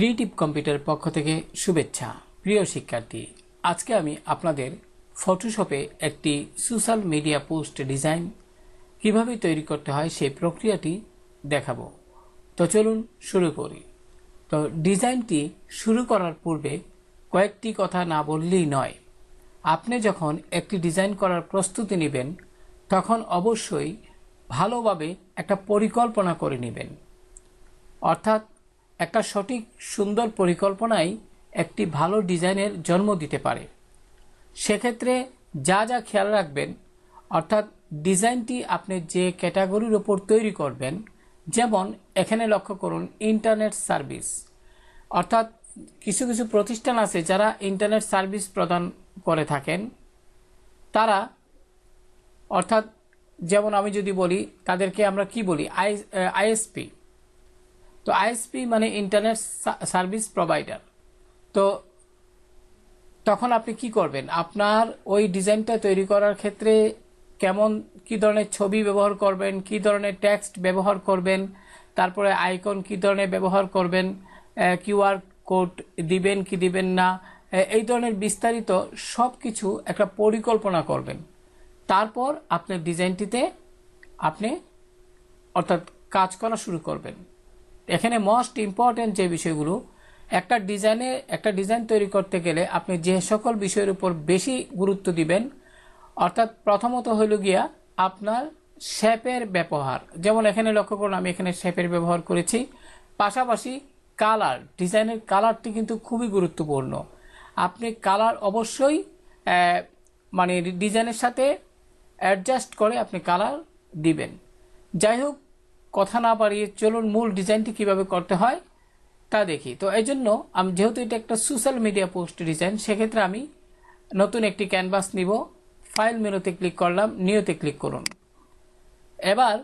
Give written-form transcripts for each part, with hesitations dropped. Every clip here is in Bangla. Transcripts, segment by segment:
ক্রিয়েটিভ কম্পিউটারের পক্ষ থেকে শুভেচ্ছা। প্রিয় শিক্ষার্থী, আজকে আমি আপনাদের ফটোশপে একটি সোশ্যাল মিডিয়া পোস্ট ডিজাইন কিভাবে তৈরি করতে হয় সেই প্রক্রিয়াটি দেখাবো। তো চলুন শুরু করি। তো ডিজাইনটি শুরু করার পূর্বে কয়েকটি কথা না বললেই নয়। আপনি যখন একটি ডিজাইন করার প্রস্তুতি নেবেন তখন অবশ্যই ভালোভাবে একটা পরিকল্পনা করে নেবেন। অর্থাৎ একটা সঠিক সুন্দর পরিকল্পনাই একটি ভালো ডিজাইনের জন্ম দিতে পারে। সেক্ষেত্রে যা যা খেয়াল রাখবেন, অর্থাৎ ডিজাইনটি আপনি যে ক্যাটাগরির ওপর তৈরি করবেন, যেমন এখানে লক্ষ্য করুন ইন্টারনেট সার্ভিস, অর্থাৎ কিছু কিছু প্রতিষ্ঠান আছে যারা ইন্টারনেট সার্ভিস প্রদান করে থাকেন। তারা অর্থাৎ যেমন আমি যদি বলি তাদেরকে আমরা কি বলি, আইএসপি। তো আইএসপি মানে ইন্টারনেট সার্ভিস প্রোভাইডার। তো তখন আপনি কি করবেন, আপনার ওই ডিজাইনটা তৈরি করার ক্ষেত্রে কি ধরনের ছবি ব্যবহার করবেন, কি ধরনের টেক্সট ব্যবহার করবেন, তারপরে আইকন কি ধরনের ব্যবহার করবেন, কিউআর কোড দিবেন কি দিবেন না, এই ধরনের বিস্তারিত সব কিছু একটা পরিকল্পনা করবেন। তারপর আপনার ডিজাইনটিতে আপনি অর্থাৎ কাজ করা শুরু করবেন। এখানে মোস্ট ইম্পর্টেন্ট যে বিষয়গুলো, একটা ডিজাইন তৈরি করতে গেলে আপনি যে সকল বিষয়ের উপর বেশি গুরুত্ব দিবেন, অর্থাৎ প্রথমত হইল গিয়া আপনার শেপের ব্যবহার। যেমন এখানে লক্ষ্য করুন আমি এখানে শেপের ব্যবহার করেছি। পাশাপাশি কালার, ডিজাইনের কালারটি কিন্তু খুবই গুরুত্বপূর্ণ। আপনি কালার অবশ্যই মানে ডিজাইনের সাথে অ্যাডজাস্ট করে আপনি কালার দিবেন। যাই হোক, কথা না বাড়িয়ে চলুন মূল ডিজাইনটি কিভাবে করতে হয় তা দেখি। তো এই জন্য আমি যেহেতু এটা একটা সোশ্যাল মিডিয়া পোস্ট ডিজাইন, সেক্ষেত্রে আমি নতুন একটি ক্যানভাস নিব। ফাইল মেনুতে ক্লিক করলাম, নিউতে ক্লিক করুন। এবার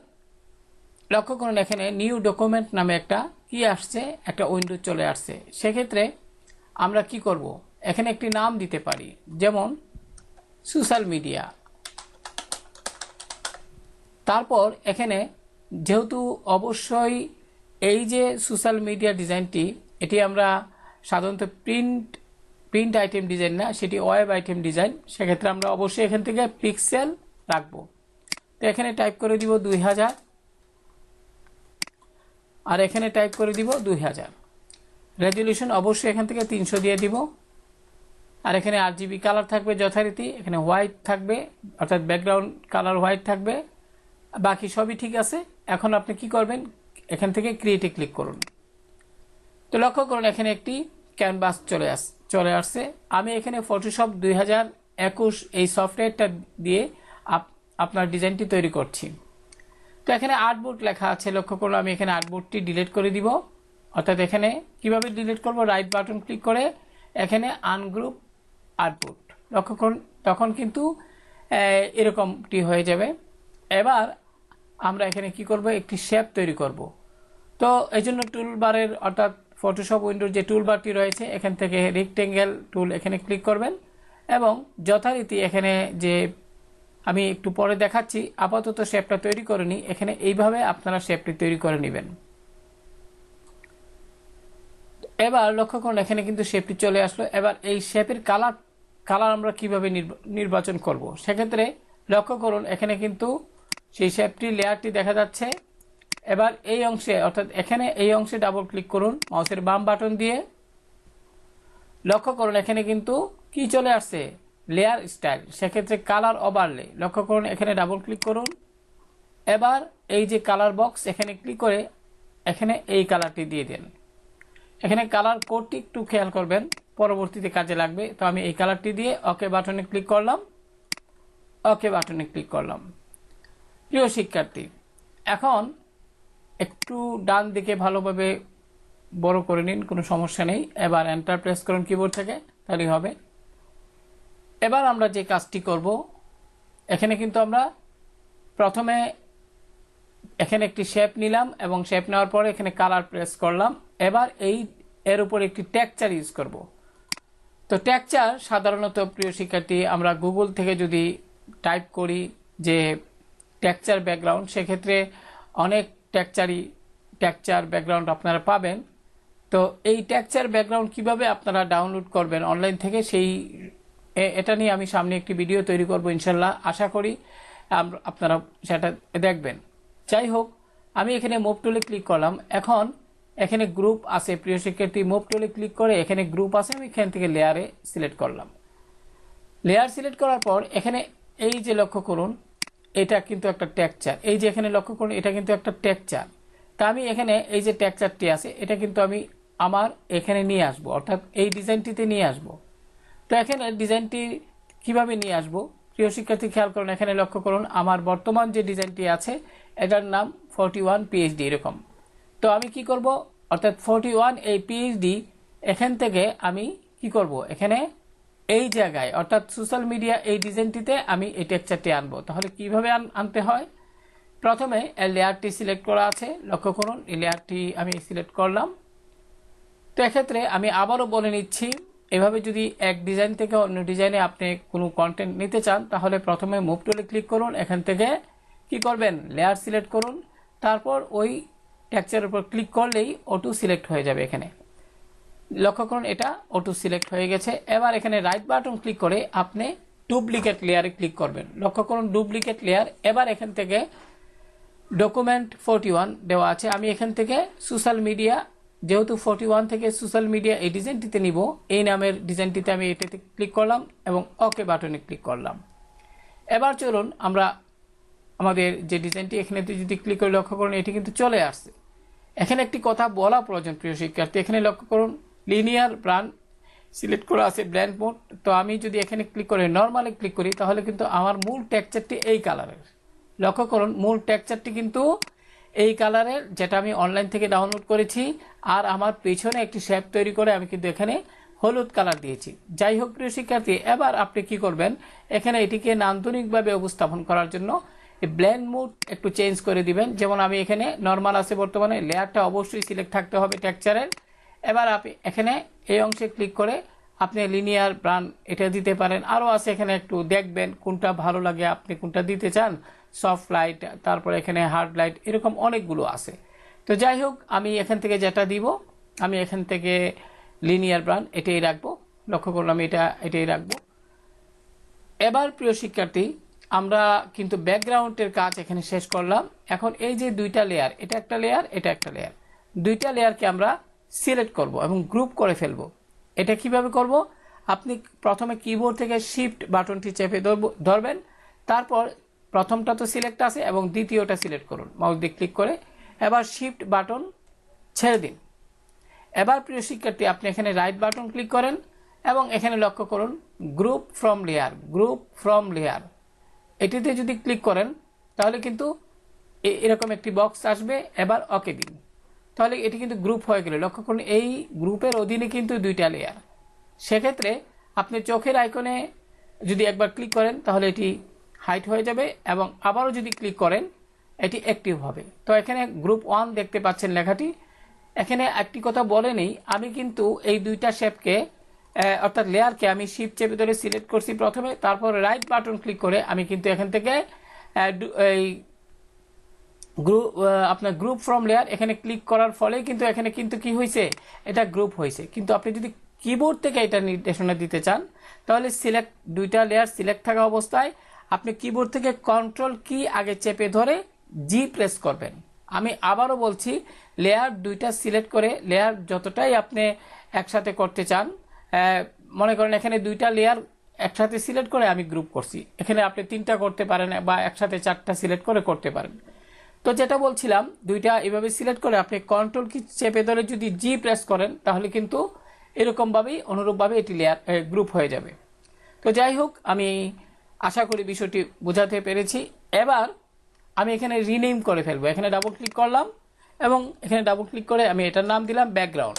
লক্ষ্য করুন এখানে নিউ ডকুমেন্ট নামে একটা কি আসছে, একটা উইন্ডো চলে আসছে। সেক্ষেত্রে আমরা কি করব, এখানে একটি নাম দিতে পারি, যেমন সোশ্যাল মিডিয়া। তারপর এখানে যেহেতু অবশ্যই এই যে সোশ্যাল মিডিয়া ডিজাইনটি, এটি আমরা সাধারণত প্রিন্ট আইটেম ডিজাইন না, সেটি ওয়েব আইটেম ডিজাইন। সেক্ষেত্রে আমরা অবশ্যই এখান থেকে পিক্সেল রাখবো। তো এখানে টাইপ করে দিব 2000, আর এখানে টাইপ করে দিব 2000। রেজলিউশন অবশ্যই এখান থেকে 300 দিয়ে দিব। আর এখানে আরজিবি কালার থাকবে যথারীতি, এখানে হোয়াইট থাকবে, অর্থাৎ ব্যাকগ্রাউন্ড কালার হোয়াইট থাকবে। বাকি সবই ঠিক আছে। এখন আপনি কি করবেন, এখান থেকে ক্রিয়েটে ক্লিক করুন। তো লক্ষ্য করুন এখানে একটি ক্যানভাস চলে আসছে। আমি এখানে ফটোশপ 2021 এই সফটওয়্যারটা দিয়ে আপনার ডিজাইনটি তৈরি করছি। তো এখানে আর্টবোর্ড লেখা আছে, লক্ষ্য করুন আমি এখানে আর্টবোর্ডটি ডিলিট করে দিব। অর্থাৎ এখানে কিভাবে ডিলিট করব, রাইট বাটন ক্লিক করে এখানে আনগ্রুপ আর্টবোর্ড, লক্ষ্য করুন তখন কিন্তু এরকমটি হয়ে যাবে। এবার আমরা এখানে কি করব, একটি শেপ তৈরি করব। তো এই জন্য টুলবারের অর্থাৎ ফটোশপ উইন্ডোর যে টুলবারটি রয়েছে, এখান থেকে রেক্টেঙ্গেল টুল এখানে ক্লিক করবেন এবং যথারীতি এখানে যে আমি একটু পরে দেখাচ্ছি, আপাতত শেপটা তৈরি করে নিই। এখানে এইভাবে আপনারা শেপটি তৈরি করে নেবেন। এবার লক্ষ্য করুন এখানে কিন্তু শেপটি চলে আসলো। এবার এই শেপের কালার আমরা কিভাবে নির্বাচন করব, সেক্ষেত্রে লক্ষ্য করুন এখানে কিন্তু সেই শেপটি লেয়ারটি দেখা যাচ্ছে। এবার এই অংশে অর্থাৎ এখানে এই অংশে ডাবল ক্লিক করুন মাউসের বাম বাটন দিয়ে। লক্ষ্য করুন এখানে কিন্তু কি চলে আসছে, লেয়ার স্টাইল। সেক্ষেত্রে কালার ওভারলে, লক্ষ্য করুন এখানে ডাবল ক্লিক করুন। এবার এই যে কালার বক্স, এখানে ক্লিক করে এখানে এই কালারটি দিয়ে দেন। এখানে কালার কোডটি একটু খেয়াল করবেন, পরবর্তীতে কাজে লাগবে। তো আমি এই কালারটি দিয়ে ওকে বাটনে ক্লিক করলাম, ওকে বাটনে ক্লিক করলাম। প্রিয় শিক্ষার্থী, এখন একটু ডান দিকে ভালোভাবে বড় করে নিন, কোনো সমস্যা নেই। এবার এন্টার প্রেস করুন কিবোর্ড থেকে, তাহলেই হবে। এবার আমরা যে কাজটি করব, এখানে কিন্তু আমরা প্রথমে এখানে একটি শেপ নিলাম এবং শেপ নেওয়ার পরে এখানে কালার প্রেস করলাম। এবার এর উপর একটি টেক্সচার ইউজ করব। তো টেক্সচার সাধারণত প্রিয় শিক্ষার্থী আমরা গুগল থেকে যদি টাইপ করি যে টেক্সচার ব্যাকগ্রাউন্ড, সেক্ষেত্রে অনেক টেক্সচার ব্যাকগ্রাউন্ড আপনারা পাবেন। তো এই টেক্সচার ব্যাকগ্রাউন্ড কিভাবে আপনারা ডাউনলোড করবেন অনলাইন থেকে এটা নিয়ে আমি সামনে একটি ভিডিও তৈরি করব ইনশাল্লাহ। আশা করি আপনারা সেটা দেখবেন। যাই হোক, আমি এখানে মুভ টুলে ক্লিক করলাম। এখন এখানে গ্রুপ আছে প্রিয় শিক্ষার্থী, মুভ টুলে ক্লিক করে এখানে গ্রুপ আছে, আমি এখান থেকে লেয়ারে সিলেক্ট করলাম। লেয়ার সিলেক্ট করার পর এখানে এই যে লক্ষ্য করুন, এটা কিন্তু একটা টেক্সচার। এই যে এখানে লক্ষ্য করুন, এটা কিন্তু একটা টেক্সচার। তা আমি এখানে এই যে টেক্সচারটি আছে এটা কিন্তু আমি আমার এখানে নিয়ে আসব, অর্থাৎ এই ডিজাইনটিতে নিয়ে আসব। তো এখানে ডিজাইনটি কিভাবে নিয়ে আসব প্রিয় শিক্ষার্থী খেয়াল করুন। এখানে লক্ষ্য করুন আমার বর্তমান যে ডিজাইনটি আছে এটার নাম 41 PhD এরকম। তো আমি কি করব, অর্থাৎ 41 এই PhD এখান থেকে আমি কি করব, এখানে এই জায়গায় অর্থাৎ সোশ্যাল মিডিয়া এই ডিজাইনটিতে আমি এই টেক্সচারটি আনবো। তাহলে কিভাবে আনতে হয়, প্রথমে এই লেয়ারটি সিলেক্ট করা আছে, লক্ষ্য করুন এই লেয়ারটি আমি সিলেক্ট করলাম। তো এক্ষেত্রে আমি আবারও বলে নিচ্ছি, এভাবে যদি এক ডিজাইন থেকে অন্য ডিজাইনে আপনি কোনো কন্টেন্ট নিতে চান তাহলে প্রথমে মুভ টুলে ক্লিক করুন, এখান থেকে কি করবেন লেয়ার সিলেক্ট করুন, তারপর ওই টেক্সচারের উপর ক্লিক করলেই অটো সিলেক্ট হয়ে যাবে। এখানে লক্ষ্য করুন এটা অটো সিলেক্ট হয়ে গেছে। এবার এখানে রাইট বাটন ক্লিক করে আপনি ডুপ্লিকেট লেয়ারে ক্লিক করবেন, লক্ষ্য করুন ডুপ্লিকেট লেয়ার। এবার এখান থেকে ডকুমেন্ট 41 দেওয়া আছে, আমি এখান থেকে সোশ্যাল মিডিয়া, যেহেতু 41 থেকে সোশ্যাল মিডিয়া এই ডিজাইনটিতে নিব, এই নামের ডিজাইনটিতে আমি এটাতে ক্লিক করলাম এবং ওকে বাটনে ক্লিক করলাম। এবার চলুন আমরা আমাদের যে ডিজাইনটি এখানে যদি ক্লিক করে লক্ষ্য করুন এটি কিন্তু চলে আসছে। এখানে একটি কথা বলা প্রয়োজন প্রিয় শিক্ষার্থী, এখানে লক্ষ্য করুন লিনিয়ার ব্রান্ড সিলেক্ট করা আছে ব্ল্যান্ড মোড। তো আমি যদি এখানে ক্লিক করে নর্মালে ক্লিক করি তাহলে কিন্তু আমার মূল টেক্সচারটি এই কালারের, লক্ষ্য করুন মূল টেক্সচারটি কিন্তু এই কালারের, যেটা আমি অনলাইন থেকে ডাউনলোড করেছি। আর আমার পেছনে একটি শেপ তৈরি করে আমি কিন্তু এখানে হলুদ কালার দিয়েছি। যাই হোক প্রিয় শিক্ষার্থী, এবার আপনি কি করবেন, এখানে এটিকে নান্দনিকভাবে উপস্থাপন করার জন্য এই ব্লেন্ড মোড একটু চেঞ্জ করে দিবেন। যেমন আমি এখানে নর্মাল আছে বর্তমানে, লেয়ারটা অবশ্যই সিলেক্ট থাকতে হবে টেক্সচারের। এবার আপনি এখানে এই অংশে ক্লিক করে আপনি লিনিয়ার ব্রান্ড এটা দিতে পারেন। আরও আছে এখানে, একটু দেখবেন কোনটা ভালো লাগে, আপনি কোনটা দিতে চান, সফট লাইট, তারপর এখানে হার্ড লাইট, এরকম অনেকগুলো আছে। তো যাই হোক আমি এখান থেকে যেটা দিব, আমি এখান থেকে লিনিয়ার ব্রান্ড এটাই রাখবো, লক্ষ্য করলাম এটাই রাখবো। এবার প্রিয় শিক্ষার্থী আমরা কিন্তু ব্যাকগ্রাউন্ডের কাজ এখানে শেষ করলাম। এখন এই যে দুইটা লেয়ার, এটা একটা লেয়ার, এটা একটা লেয়ার, দুইটা লেয়ারকে আমরা সিলেক্ট করব এবং গ্রুপ করে ফেলব। এটা কিভাবে করব, আপনি প্রথমে কিবোর্ড থেকে শিফট বাটনটি চেপে ধরবেন, তারপর প্রথমটা তো সিলেক্ট আছে এবং দ্বিতীয়টা সিলেক্ট করুন মাউস দিয়ে ক্লিক করে, এবার শিফট বাটন ছেড়ে দিন। এবার প্রিয় শিক্ষার্থী আপনি এখানে রাইট বাটন ক্লিক করেন এবং এখানে লক্ষ্য করুন গ্রুপ ফ্রম লেয়ার, এটিতে যদি ক্লিক করেন তাহলে কিন্তু এরকম একটি বক্স আসবে। এবার ওকে দিন, তাহলে এটি কিন্তু গ্রুপ হয়ে গেল। লক্ষ্য করুন এই গ্রুপের অধীনে কিন্তু দুইটা লেয়ার। সেক্ষেত্রে আপনি চোখের আইকনে যদি একবার ক্লিক করেন তাহলে এটি হাইড হয়ে যাবে এবং আবারও যদি ক্লিক করেন এটি অ্যাক্টিভ হবে। তো এখানে গ্রুপ 1 দেখতে পাচ্ছেন লেখাটি। এখানে একটি কথা বলে নেই, আমি কিন্তু এই দুইটা শেপকে অর্থাৎ লেয়ারকে আমি শিফট চেপে ধরে সিলেক্ট করছি প্রথমে, তারপর রাইট বাটন ক্লিক করে আমি কিন্তু এখান থেকে এই আপনার গ্রুপ ফ্রম লেয়ার এখানে ক্লিক করার ফলে কিন্তু এখানে কিন্তু কি হয়েছে, এটা গ্রুপ হয়েছে। কিন্তু আপনি যদি কিবোর্ড থেকে এটা নির্দেশনা দিতে চান তাহলে সিলেক্ট, দুইটা লেয়ার সিলেক্ট থাকা অবস্থায় আপনি কিবোর্ড থেকে কন্ট্রোল কি আগে চেপে ধরে জি প্রেস করবেন। আমি আবারও বলছি, লেয়ার দুইটা সিলেক্ট করে লেয়ার যতটাই আপনি একসাথে করতে চান, মনে করেন এখানে দুইটা লেয়ার একসাথে সিলেক্ট করে আমি গ্রুপ করছি, এখানে আপনি 3টা করতে পারেন বা একসাথে 4টা সিলেক্ট করে করতে পারেন। তো যেটা বলছিলাম, দুইটা এভাবে সিলেক্ট করে আপনি কন্ট্রোল কি চেপে ধরে যদি জি প্রেস করেন তাহলে কিন্তু এরকমভাবেই অনুরূপভাবে এটি লেয়ার গ্রুপ হয়ে যাবে। তো যাই হোক আমি আশা করি বিষয়টি বোঝাতে পেরেছি। এবার আমি এখানে রিনেম করে ফেলবো, এখানে ডাবল ক্লিক করলাম এবং এখানে ডাবল ক্লিক করে আমি এটার নাম দিলাম ব্যাকগ্রাউন্ড।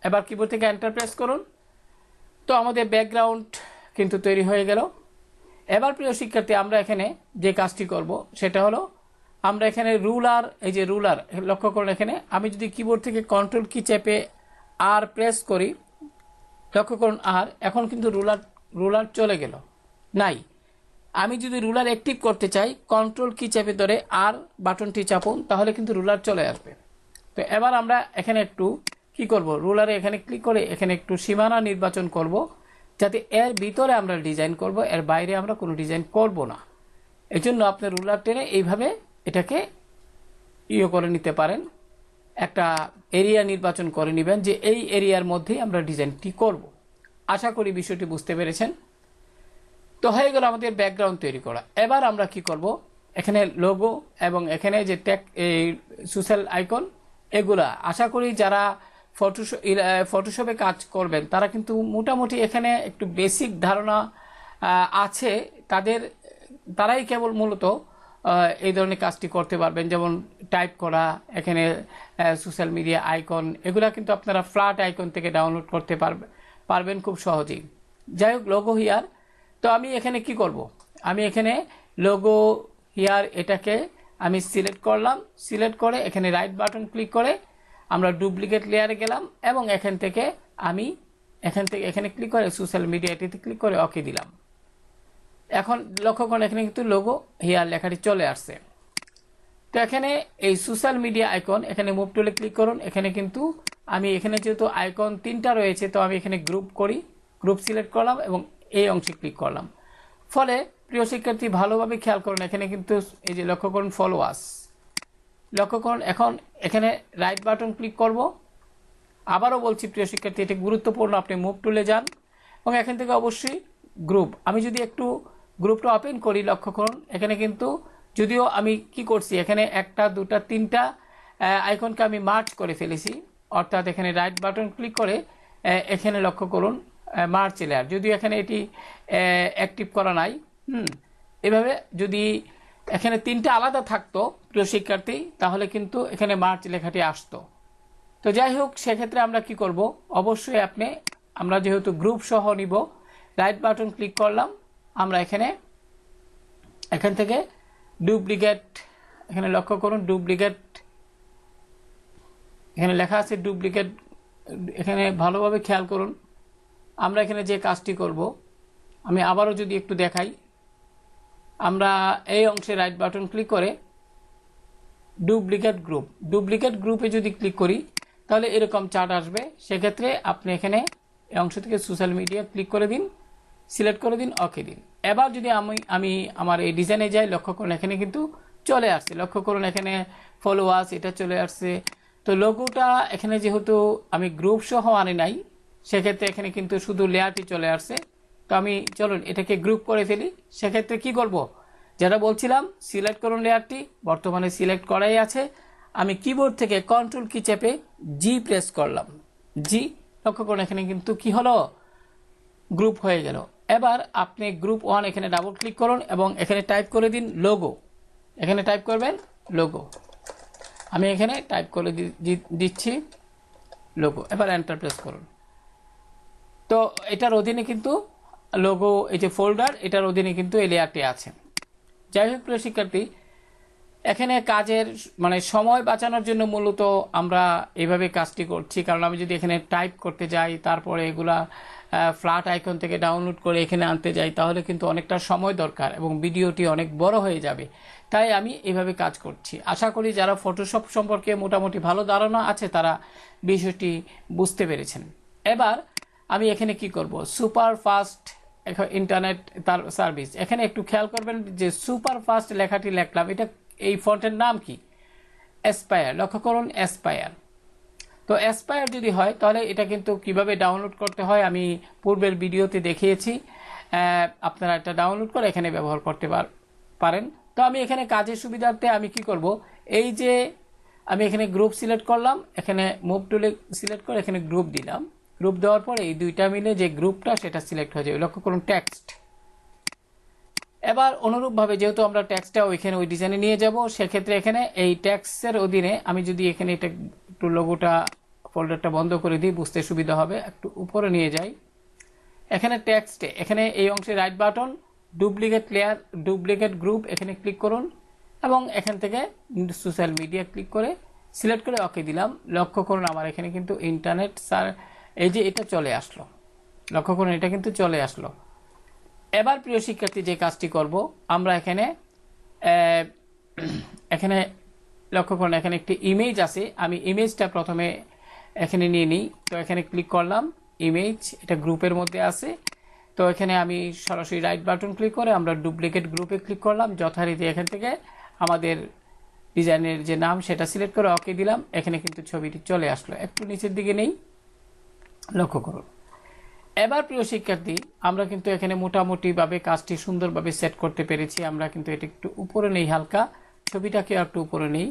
এবার কিবোর্ড থেকে এন্টার প্রেস করুন। তো আমাদের ব্যাকগ্রাউন্ড কিন্তু তৈরি হয়ে গেল। এবার প্রিয় শিক্ষার্থী আমরা এখানে যে কাজটি করব সেটা হলো, আমরা এখানে রুলার, এই যে রুলার লক্ষ্য করুন, এখানে আমি যদি কিবোর্ড থেকে কন্ট্রোল কি চেপে আর প্রেস করি, লক্ষ্য করুন আর এখন কিন্তু রুলার চলে গেল নাই। আমি যদি রুলার অ্যাক্টিভ করতে চাই কন্ট্রোল কি চেপে ধরে আর বাটনটি চাপুন, তাহলে কিন্তু রুলার চলে আসবে। তো এবার আমরা এখানে একটু কি করব, রুলারে এখানে ক্লিক করে এখানে একটু সীমানা নির্বাচন করব, যাতে এর ভিতরে আমরা ডিজাইন করব, এর বাইরে আমরা কোনো ডিজাইন করব না। এই জন্য আপনি রুলার টেনে এইভাবে এটাকে করে নিতে পারেন, একটা এরিয়া নির্বাচন করে নেবেন যে এই এরিয়ার মধ্যেই আমরা ডিজাইনটি করব। আশা করি বিষয়টি বুঝতে পেরেছেন। তো হয়ে গেল আমাদের ব্যাকগ্রাউন্ড তৈরি করা। এবার আমরা কি করব, এখানে লোগো এবং এখানে যে এই সোশ্যাল আইকন, এগুলা আশা করি যারা ফটোশপে কাজ করবেন তারা কিন্তু মোটামুটি এখানে একটু বেসিক ধারণা আছে তারাই কেবল মূলত এই ধরনের কাজটি করতে পারবেন। যেমন টাইপ করা, এখানে সোশ্যাল মিডিয়া আইকন, এগুলা কিন্তু আপনারা ফ্ল্যাট আইকন থেকে ডাউনলোড করতে পারবেন খুব সহজেই। যাই হোক, লোগো হিয়ার। তো আমি এখানে কি করব, আমি এখানে লোগো হিয়ার এটাকে আমি সিলেক্ট করলাম। সিলেক্ট করে এখানে রাইট বাটন ক্লিক করে আমরা ডুপ্লিকেট লেয়ারে গেলাম এবং এখান থেকে এখানে ক্লিক করে সোশ্যাল মিডিয়াটিতে ক্লিক করে ওকে দিলাম। এখন লক্ষ্য করুন এখানে কিন্তু লোগো হিয়ার লেখাটি চলে আসছে। তো এখানে এই সোশ্যাল মিডিয়া আইকন, এখানে মুভ টুলে ক্লিক করুন। এখানে কিন্তু আমি এখানে যেহেতু আইকন 3টা রয়েছে, তো আমি এখানে গ্রুপ সিলেক্ট করলাম এবং এই অংশে ক্লিক করলাম। ফলে প্রিয় শিক্ষার্থী ভালোভাবে খেয়াল করুন, এখানে কিন্তু এই যে লক্ষ্য করুন ফলোয়ার্স, লক্ষ্য করুন। এখন এখানে রাইট বাটন ক্লিক করব। আবারও বলছি প্রিয় শিক্ষার্থী, এটি গুরুত্বপূর্ণ, আপনি মুভ টুলে যান এবং এখান থেকে অবশ্যই গ্রুপ। আমি যদি একটু গ্রুপটা ওপেন করি, লক্ষ্য করুন এখানে কিন্তু যদিও আমি কি করছি, এখানে 1টা 2টা 3টা আইকনকে আমি মার্জ করে ফেলেছি, অর্থাৎ এখানে রাইট বাটন ক্লিক করে এখানে লক্ষ্য করুন মার্জ লেয়ার, যদিও এখানে এটি অ্যাক্টিভ করা নাই। এভাবে যদি এখানে 3টা আলাদা থাকতো প্রিয় শিক্ষার্থী, তাহলে কিন্তু এখানে মার্জ লেখাটি আসতো। তো যাই হোক, সেক্ষেত্রে আমরা কি করব, অবশ্যই আমরা যেহেতু গ্রুপ সহ নিব, রাইট বাটন ক্লিক করলাম। আমরা এখান থেকে ডুপ্লিকেট, এখানে লক্ষ্য করুন ডুপ্লিকেট, এখানে লেখা আছে ডুপ্লিকেট, এখানে ভালোভাবে খেয়াল করুন। আমরা এখানে যে কাজটি করব, আমি আবারও যদি একটু দেখাই, আমরা এই অংশে রাইট বাটন ক্লিক করে ডুপ্লিকেট গ্রুপে যদি ক্লিক করি তাহলে এরকম চার্ট আসবে। সেক্ষেত্রে আপনি এখানে এই অংশ থেকে সোশ্যাল মিডিয়া ক্লিক করে দিন, সিলেক্ট করে দিন, ওকে দিন। এবার যদি আমি আমার এই ডিজাইনে যাই, লক্ষ্য করুন এখানে কিন্তু চলে আসছে, লক্ষ্য করুন এখানে ফলোয়ার্স এটা চলে আসছে। তো লোগোটা এখানে যেহেতু আমি গ্রুপ সহ আনি নাই, সেক্ষেত্রে এখানে কিন্তু শুধু লেয়ারটি চলে আসছে। তো আমি চলুন এটাকে গ্রুপ করে ফেলি। সেক্ষেত্রে কি করব, যেটা বলছিলাম সিলেক্ট করুন লেয়ারটি, বর্তমানে সিলেক্ট করাই আছে। আমি কিবোর্ড থেকে কন্ট্রোল কি চেপে জি প্রেস করলাম, জি, লক্ষ্য করুন এখানে কিন্তু কি হলো, গ্রুপ হয়ে গেল। এবার আপনি গ্রুপ 1 এখানে ডাবল ক্লিক করুন এবং এখানে টাইপ করে দিন লোগো, এখানে টাইপ করবেন লোগো। আমি এখানে টাইপ করে দিচ্ছি লোগো, এবার এন্টার প্রেস করুন। তো এটার অধীনে কিন্তু লোগো, এই যে ফোল্ডার, এটার অধীনে কিন্তু এই লেয়ারটি আছে। যাই হোক প্রিয় শিক্ষার্থী, এখানে কাজের সময় বাঁচানোর জন্য মূলত আমরা এইভাবে কাজটি করছি। কারণ আমি যদি এখানে টাইপ করতে যাই, তারপরে এগুলা ফ্ল্যাট আইকন থেকে ডাউনলোড করে এখানে আনতে যাই, তাহলে কিন্তু অনেকটা সময় দরকার এবং ভিডিওটি অনেক বড় হয়ে যাবে। তাই আমি এইভাবে কাজ করছি। আশা করি যারা ফটোশপ সম্পর্কে মোটামুটি ভালো ধারণা আছে তারা বিষয়টি বুঝতে পেরেছেন। এবার আমি এখানে কি করব, সুপার ফাস্ট ইন্টারনেট তার সার্ভিস, এখানে একটু খেয়াল করবেন যে সুপার ফাস্ট লেখাটি লিখলাম, এটা এই ফন্টের নাম কি, অ্যাসপায়ার, লক্ষ্য করুন অ্যাসপায়ার। তো অ্যাসপায়ার যদি হয় তাহলে এটা কিন্তু কিভাবে ডাউনলোড করতে হয় আমি পূর্বের ভিডিওতে দেখিয়েছি, আপনারা এটা ডাউনলোড করে এখানে ব্যবহার করতে পারেন। তো আমি এখানে কাজের সুবিধার্থে আমি কি করব, এই যে আমি এখানে গ্রুপ সিলেক্ট করলাম, এখানে মুভ টুলে সিলেক্ট করে এখানে গ্রুপ দিলাম। গ্রুপ দেওয়ার পরে এই দুইটা মিলে যে গ্রুপটা সেটা সিলেক্ট হয়ে যাবে, লক্ষ্য করুন টেক্সট। এবার অনুরূপভাবে যেহেতু আমরা টেক্সটটা ওইখানে ওই ডিজাইনে নিয়ে যাব, সেক্ষেত্রে এখানে এই টেক্সটের অধীনে আমি যদি এখানে এটা একটু লোগোটা ফোল্ডারটা বন্ধ করে দিই, বুঝতে সুবিধা হবে, একটু উপরে নিয়ে যাই। এখানে টেক্সটে এখানে এই অংশে right button duplicate layer, duplicate group, এখানে ক্লিক করুন এবং এখান থেকে সোশ্যাল মিডিয়া ক্লিক করে সিলেক্ট করে ওকে দিলাম। লক্ষ্য করুন আমার এখানে কিন্তু ইন্টারনেট এই যে এটা চলে আসলো, লক্ষ্য করুন এটা কিন্তু চলে আসলো। এবার প্রিয় শিক্ষার্থী যে কাজটি করব, আমরা এখানে লক্ষ্য করুন এখানে একটি ইমেজ আছে, আমি ইমেজটা প্রথমে এখানে নিয়ে নিই। তো এখানে ক্লিক করলাম, ইমেজ, এটা গ্রুপের মধ্যে আছে। তো এখানে আমি সরাসরি রাইট বাটন ক্লিক করে আমরা ডুপ্লিকেট গ্রুপে ক্লিক করলাম। যথারীতি এখান থেকে আমাদের ডিজাইনের যে নাম সেটা সিলেক্ট করে ওকে দিলাম। এখানে কিন্তু ছবিটি চলে আসলো। একটু নিচের দিকে নেই, লক্ষ্য করুন। এবার প্রিয় শিক্ষার্থী, আমরা কিন্তু এখানে মোটামুটিভাবে কাজটি সুন্দরভাবে সেট করতে পেরেছি। আমরা কিন্তু এটা একটু উপরে নেই, হালকা ছবিটাকে একটু উপরে নেই,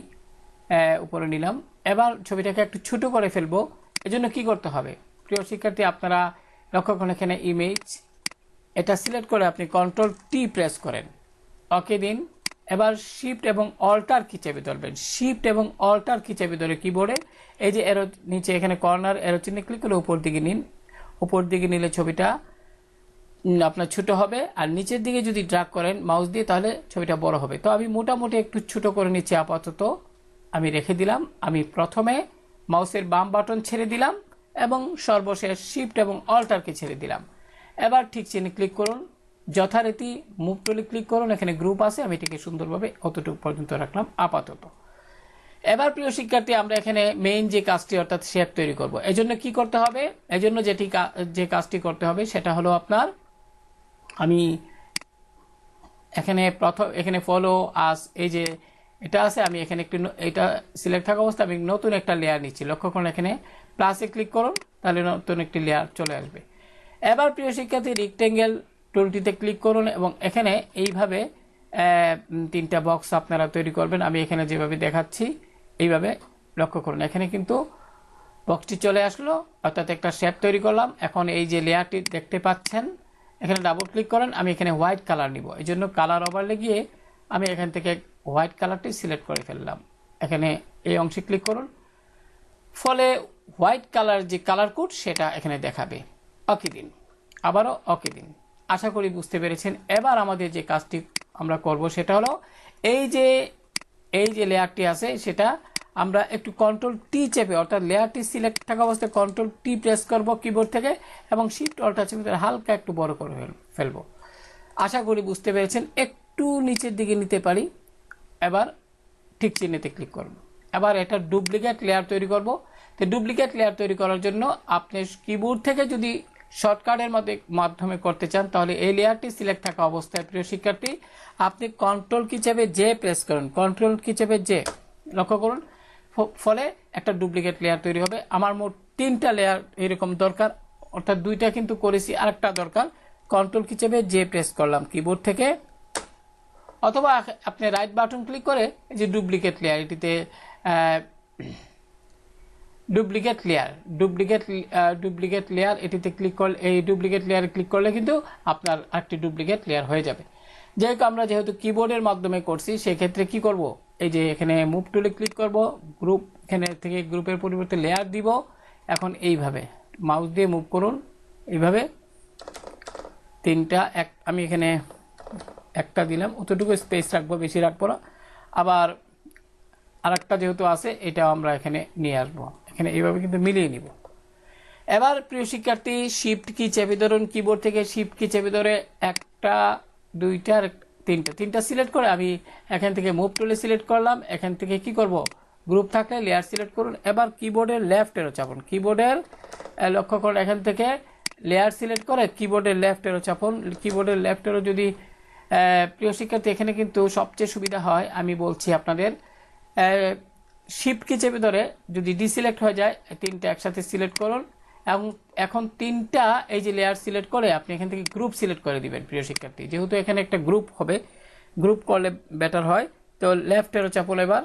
উপরে নিলাম। এবার ছবিটাকে একটু ছোট করে ফেলবো। এজন্য কি করতে হবে প্রিয় শিক্ষার্থী, আপনারা লক্ষ্য করুন এখানে ইমেজ, এটা সিলেক্ট করে আপনি কন্ট্রোল টি প্রেস করেন, ওকে দিন। এবার শিফট এবং অল্টার কি চেপে ধরবেন, শিফট এবং অল্টার কি চেপে ধরে কিবোর্ডে এই যে এরো নিচে এখানে কর্নার এরো চিহ্নে ক্লিক করে উপর দিকে নিন। উপর দিকে নিলে ছবিটা আপনার ছোট হবে, আর নিচের দিকে যদি ড্র্যাগ করেন মাউস দিয়ে তাহলে ছবিটা বড় হবে। তো আমি মোটামুটি একটু ছোট করে নিচ্ছি, আপাতত আমি রেখে দিলাম। আমি প্রথমে মাউসের বাম বাটন ছেড়ে দিলাম এবং সর্বশেষ শিফট এবং অল্টারকে ছেড়ে দিলাম। এবার ঠিক চিহ্নে ক্লিক করুন, যথারীতি মুভ টুলে ক্লিক করুন। এখানে গ্রুপ আছে, আমি এটিকে সুন্দরভাবে অতটুকু পর্যন্ত রাখলাম আপাতত। এবার প্রিয় শিক্ষার্থী, আমরা এখানে মেইন যে কাজটি অর্থাৎ শেপ তৈরি করব। এজন্য কি করতে হবে, এজন্য যে কাজটি করতে হবে সেটা হলো আপনার, আমি এখানে ফলো আস এই যে এটা আছে, আমি এখানে একটু এটা সিলেক্ট থাকা অবস্থা আমি নতুন একটা লেয়ার নিচ্ছি। লক্ষ্য করুন এখানে প্লাসে ক্লিক করুন, তাহলে নতুন একটি লেয়ার চলে আসবে। এবার প্রিয় শিক্ষার্থী, রেক্টেঙ্গেল টুলটিতে ক্লিক করুন এবং এখানে এইভাবে তিনটা বক্স আপনারা তৈরি করবেন। আমি এখানে যেভাবে দেখাচ্ছি এইভাবে লক্ষ্য করুন, এখানে কিন্তু বক্সটি চলে আসলো, অর্থাৎ একটা শেপ তৈরি করলাম। এখন এই যে লেয়ারটি দেখতে পাচ্ছেন, এখানে ডাবল ক্লিক করেন, আমি এখানে হোয়াইট কালার নিব। এই জন্য কালার ওভারলে গিয়ে আমি এখান থেকে হোয়াইট কালারটি সিলেক্ট করে ফেললাম। এখানে এই অংশে ক্লিক করুন, ফলে হোয়াইট কালার যে কালার কোড সেটা এখানে দেখাবে। ওকে দিন, আবারও ওকে দিন। আশা করি বুঝতে পেরেছেন। এবার আমাদের যে কাজটি আমরা করব সেটা হলো এই যে লেয়ারটি আছে সেটা আমরা একটু কন্ট্রোল টি চেপে, অর্থাৎ লেয়ারটি সিলেক্ট থাকা অবস্থায় কন্ট্রোল টি প্রেস করব কিবোর্ড থেকে এবং শিফট অল্টার চেপে হালকা একটু বড় করে ফেলবো। আশা করি বুঝতে পেরেছেন। একটু নিচের দিকে নিতে পারি। এবার ঠিক চিহ্নেতে ক্লিক করব। এবার এটা ডুপ্লিকেট লেয়ার তৈরি করব। তো ডুপ্লিকেট লেয়ার তৈরি করার জন্য আপনি কিবোর্ড থেকে যদি শর্টকাটের মাধ্যমে করতে চান তাহলে এই লেয়ারটি সিলেক্ট থাকা অবস্থায় প্রিয় শিক্ষার্থী আপনি কন্ট্রোল কি চেপে জে প্রেস করুন, কন্ট্রোল কি চেপে জে, লক্ষ্য করুন, ফলে একটা ডুপ্লিকেট লেয়ার তৈরি হবে। আমার মোট 3টা লেয়ার এরকম দরকার, অর্থাৎ 2টা কিন্তু করেছি, আরেকটা দরকার। কন্ট্রোল কি চেপে জে প্রেস করলাম কিবোর্ড থেকে, অথবা আপনি রাইট বাটন ক্লিক করে এই যে ডুপ্লিকেট লেয়ার, এটিতে ডুপ্লিকেট লেয়ার এটিতে ক্লিক করলে, এই ডুপ্লিকেট লেয়ারে ক্লিক করলে কিন্তু আপনার একটি ডুপ্লিকেট লেয়ার হয়ে যাবে। যেহেতু কিবোর্ডের মাধ্যমে করছি সেক্ষেত্রে কি করব, এই যে এখানে মুভ টুলে ক্লিক করব, গ্রুপ, এখানে থেকে গ্রুপের পরিবর্তে লেয়ার দিব। এখন এইভাবে মাউস দিয়ে মুভ করুন, এইভাবে 3টা, আমি এখানে একটা দিলাম, অতটুকু স্পেস রাখবো, বেশি রাখবো না। আবার আরেকটা যেহেতু আছে এটাও আমরা এখানে নিয়ে আসবো, এখানে এইভাবে কিন্তু মিলিয়ে নিব। এবার প্রিয় শিক্ষার্থী, শিফট কি চেপে ধরুন, কিবোর্ড থেকে শিফট কি চেপে ধরে 1টা 2টা 3টা সিলেক্ট করে আমি এখান থেকে মুভ টুলে সিলেক্ট করলাম। এখান থেকে কি করব, গ্রুপ থাকলে লেয়ার সিলেক্ট করুন। এবার কিবোর্ডের লেফট এরো চাপুন, কিবোর্ডের লক্ষ্য করুন এখান থেকে লেয়ার সিলেক্ট করে কিবোর্ডের লেফট এরো চাপুন। কিবোর্ডের লেফট এরো যদি প্রিয় শিক্ষার্থী এখানে কিন্তু সবচেয়ে সুবিধা হয়, আমি বলছি আপনাদের, শিফট কি চেপে ধরে যদি ডিসিলেক্ট হয়ে যায় 3টা একসাথে সিলেক্ট করুন এবং এখন 3টা এই যে লেয়ার সিলেক্ট করে আপনি এখান থেকে গ্রুপ সিলেক্ট করে দিবেন প্রিয় শিক্ষার্থী। যেহেতু এখানে একটা গ্রুপ হবে, গ্রুপ করলে বেটার হয়। তো লেফট এরো চাপুন। এবার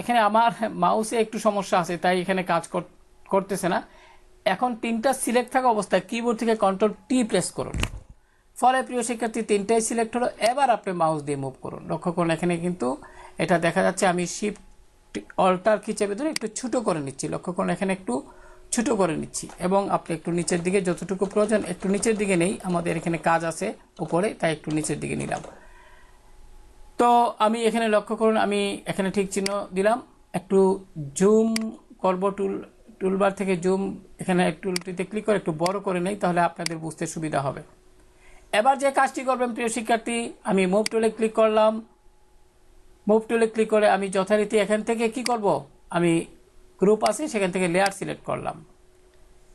এখানে আমার মাউসে একটু সমস্যা আছে তাই এখানে কাজ করতেছে না। এখন 3টা সিলেক্ট থাকা অবস্থায় কিবোর্ড থেকে কন্ট্রোল টি প্রেস করুন, ফলে প্রিয় শিক্ষার্থী 3টাই সিলেক্ট হলো। এবার আপনি মাউস দিয়ে মুভ করুন, লক্ষ্য করুন এখানে কিন্তু এটা দেখা যাচ্ছে। আমি শিফট অল্টার কি চেপে ধরে একটু ছোট করে নিচ্ছি, লক্ষ্য করুন এখানে একটু ছোট করে নিচ্ছি এবং আপনি একটু নিচের দিকে যতটুকু প্রয়োজন একটু নিচের দিকে নেই, আমাদের এখানে কাজ আছে উপরে তাই একটু নিচের দিকে নিলাম। তো আমি এখানে লক্ষ্য করুন আমি এখানে ঠিক চিহ্ন দিলাম, একটু জুম করব, টুলবার থেকে জুম, এখানে টুলটিতে ক্লিক করে একটু বড় করে নেই, তাহলে আপনাদের বুঝতে সুবিধা হবে। এবার যে কাজটি করবেন প্রিয় শিক্ষার্থী, আমি মুভ টুলে ক্লিক করলাম, মুভ টুলে ক্লিক করে আমি যথারীতি এখান থেকে কি করব, আমি গ্রুপ আছে সেখান থেকে লেয়ার সিলেক্ট করলাম।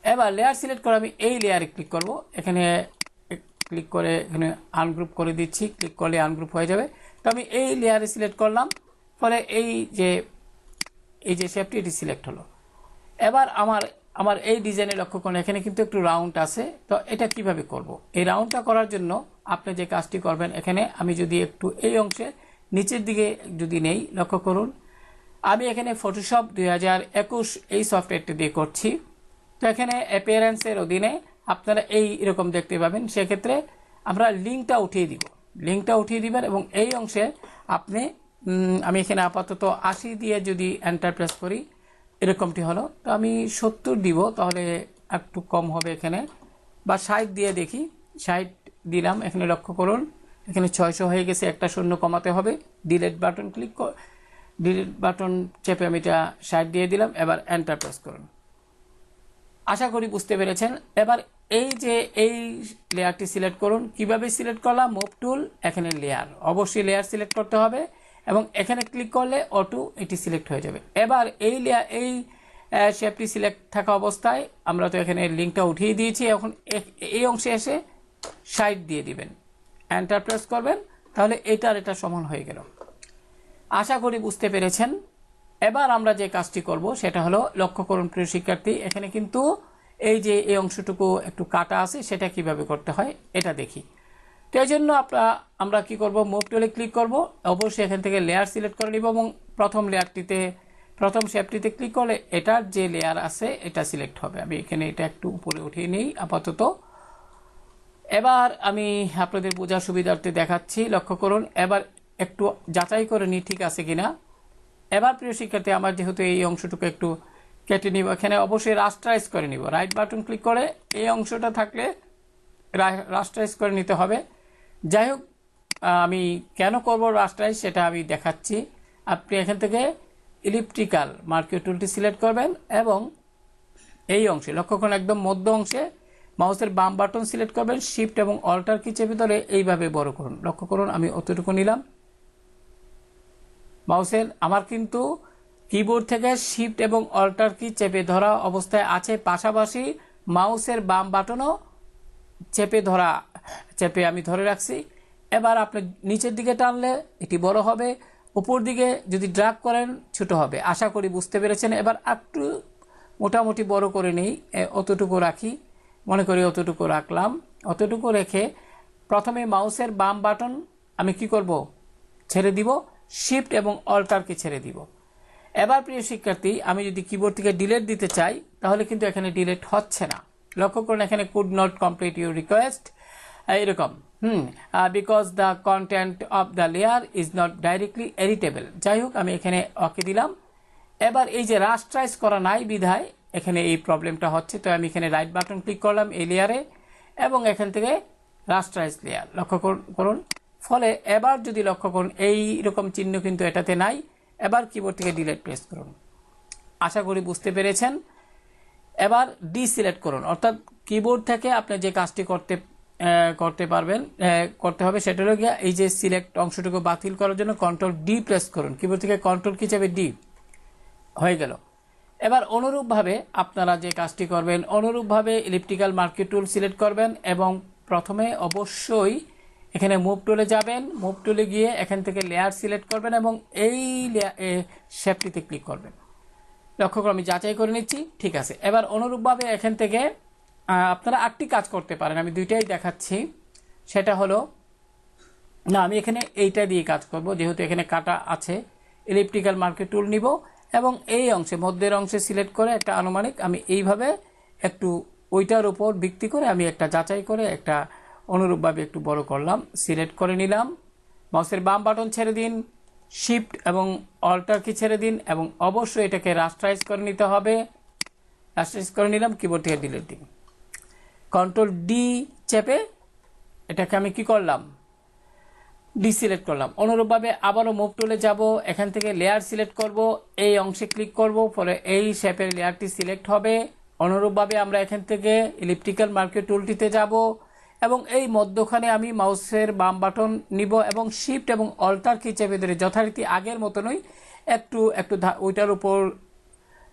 এবার লেয়ার সিলেক্ট করে আমি এই লেয়ারে ক্লিক করব, এখানে ক্লিক করে এখানে আনগ্রুপ করে দিচ্ছি, ক্লিক করলে আনগ্রুপ হয়ে যাবে। তো আমি এই লেয়ারে সিলেক্ট করলাম, ফলে এই যে শেপটি এটি সিলেক্ট হলো। এবার আমার এই ডিজাইনে লক্ষ্য করুন এখানে কিন্তু একটু রাউন্ড আছে। তো এটা কিভাবে করব, এই রাউন্ডটা করার জন্য আপনি যে কাজটি করবেন, এখানে আমি যদি একটু এই অংশে নিচের দিকে যদি নেই, লক্ষ্য করুন আমি এখানে ফটোশপ 2021 এই সফটওয়্যারটি দিয়ে করছি। তো এখানে অ্যাপিয়ারেন্সের অধীনে আপনারা এই রকম দেখতে পাবেন। সেক্ষেত্রে আমরা লিঙ্কটা উঠিয়ে দিবেন এবং এই অংশে আপনি আমি এখানে আপাতত 80 দিয়ে যদি এন্টার প্রেস করি এরকমটি হলো। তো আমি 70 দিব, তাহলে একটু কম হবে এখানে, বা 60 দিয়ে দেখি, 60 দিলাম। এখানে লক্ষ্য করুন এখানে 600 হয়ে গেছে, একটা শূন্য কমাতে হবে। ডিলিট বাটন চেপে আমি এটা 60 দিয়ে দিলাম। এবার এন্টার প্রেস করুন। আশা করি বুঝতে পেরেছেন। এবার এই লেয়ারটি সিলেক্ট করুন। কিভাবে সিলেক্ট করলাম, মুভ টুল, এখানে লেয়ার, অবশ্যই লেয়ার সিলেক্ট করতে হবে এবং এখানে ক্লিক করলে অটো এটি সিলেক্ট হয়ে যাবে। এবার এই শেপটি সিলেক্ট থাকা অবস্থায় আমরা তো এখানে লিঙ্কটা উঠিয়ে দিয়েছি, এখন এই অংশে এসে 60 দিয়ে দিবেন, এন্টার প্রেস করবেন, তাহলে এটা সমান হয়ে গেল। আশা করি বুঝতে পেরেছেন। এবার আমরা যে কাজটি করব সেটা হলো, লক্ষ্য করুন প্রিয় শিক্ষার্থী, এখানে কিন্তু এই অংশটুকু একটু কাটা আছে, সেটা কিভাবে করতে হয় এটা দেখি। তো এই জন্য আমরা কি করব, মুভ টুলে ক্লিক করব, অবশ্যই এখান থেকে লেয়ার সিলেক্ট করে নিব এবং প্রথম শেপটিতে ক্লিক করলে এটার যে লেয়ার আছে এটা সিলেক্ট হবে। আমি এখানে এটা একটু উপরে উঠিয়ে নিই আপাতত। এবার আমি আপনাদের বোঝার সুবিধার্থে দেখাচ্ছি, লক্ষ্য করুন। এবার একটু যাচাই করে নিই ঠিক আছে কিনা। এবার প্রিয় শিক্ষার্থী, আমার যেহেতু এই অংশটুকু একটু কেটে নিব, এখানে অবশ্যই রাস্টারাইজ করে নিব। রাইট বাটন ক্লিক করে এই অংশটা থাকলে রাস্টারাইজ করে নিতে হবে। যাই হোক, আমি কেন করব রাস্টারাইজ সেটা আমি দেখাচ্ছি। আপনি এখান থেকে ইলিপ্টিক্যাল মার্কিউ টুলটি সিলেক্ট করবেন এবং এই অংশে লক্ষ্য করুন, একদম মধ্য অংশে মাউসের বাম বাটন সিলেক্ট করবেন, শিফট এবং অল্টার কি চেপে ধরে এইভাবে বড় করুন। লক্ষ্য করুন আমি অতটুকু নিলাম। মাউসের আমার কিন্তু কিবোর্ড থেকে শিফট এবং অল্টার কি চেপে ধরা অবস্থায় আছে, পাশাপাশি মাউসের বাম বাটনও চেপে আমি ধরে রাখছি। এবার আপনি নিচের দিকে টানলে এটি বড় হবে, উপর দিকে যদি ড্র্যাগ করেন ছোট হবে। আশা করি বুঝতে পেরেছেন। এবার একটু মোটামুটি বড় করে নেই, অতটুকু রাখি, মনে করি অতটুকু রাখলাম। অতটুকু রেখে প্রথমে মাউসের বাম বাটন আমি কি করব, ছেড়ে দিব, শিফট এবং অল্টার কি ছেড়ে দিব। এবার প্রিয় শিক্ষার্থী, আমি যদি কিবোর্ড থেকে ডিলিট দিতে চাই তাহলে কিন্তু এখানে ডিলিট হচ্ছে না। লক্ষ্য করুন এখানে could not complete your request এরকম, because the content of the layer is not directly editable. যাই হোক, আমি এখানে ওকে দিলাম। এবার এই যে রাস্টারাইজ করা নাই বিধায় এখানে এই প্রবলেমটা হচ্ছে। তো আমি এখানে রাইট বাটন ক্লিক করলাম এই লেয়ারে এবং এখান থেকে রাস্টারাইজ লেয়ার লক্ষ্য করুন। ফলে এবার যদি লক্ষ্য করুন এই রকম চিহ্ন কিন্তু এটাতে নাই। এবার কিবোর্ড থেকে ডিলিট প্রেস করুন। আশা করি বুঝতে পেরেছেন। এবার ডি সিলেক্ট করুন, অর্থাৎ কিবোর্ড থেকে আপনি যে কাজটি করতে হবে সেটা হলো গিয়ে এই যে সিলেক্ট অংশটুকু বাতিল করার জন্য কন্ট্রোল ডি প্রেস করুন। কিবোর্ড থেকে কন্ট্রোল কি চাপে ডি হয়ে গেল। এবার অনুরূপভাবে আপনারা যে কাজটি করবেন, অনুরূপভাবে ইলিপ্টিক্যাল মার্কিউ টুল সিলেক্ট করবেন এবং প্রথমে অবশ্যই এখানে মুভ টুলে যাবেন। মুভ টুলে গিয়ে এখান থেকে লেয়ার সিলেক্ট করবেন এবং এই শেপটিতে ক্লিক করবেন। লক্ষ্য করে আমি যাচাই করে নিচ্ছি, ঠিক আছে। এবার অনুরূপভাবে এখান থেকে আপনারা আটটি কাজ করতে পারেন, আমি দুইটাই দেখাচ্ছি। সেটা হলো, না আমি এখানে এইটা দিয়ে কাজ করব, যেহেতু এখানে কাটা আছে। ইলিপ্টিক্যাল মার্কিউ টুল নিব এবং এই অংশে মধ্যের অংশে সিলেক্ট করে একটা আনুমানিক আমি এইভাবে একটু ওইটার উপর ভিত্তি করে আমি একটা যাচাই করে একটা অনুরূপভাবে একটু বড় করলাম, সিলেক্ট করে নিলাম। মাউসের বাম বাটন ছেড়ে দিন, শিফট এবং অল্টার কি ছেড়ে দিন এবং অবশ্যই এটাকে রাস্টারাইজ করে নিতে হবে। রাস্টারাইজ করে নিলাম, কিবোর্ড থেকে ডিলিট দিন, কন্ট্রোল ডি চেপে এটাকে আমি কি করলাম, ডিসিলেক্ট করলাম। অনুরূপভাবে আবারও মুভ টুলে যাব, এখান থেকে লেয়ার সিলেক্ট করব, এই অংশে ক্লিক করব, ফলে এই শেপের লেয়ারটি সিলেক্ট হবে। অনুরূপভাবে আমরা এখান থেকে ইলিপ্টিক্যাল মার্কিউ টুলটিতে যাব এবং এই মধ্যখানে আমি মাউসের বাম বাটন নিব এবং শিফট এবং অল্টার কি চেপে ধরে যথারীতি আগের মতনই একটু একটু ওইটার উপর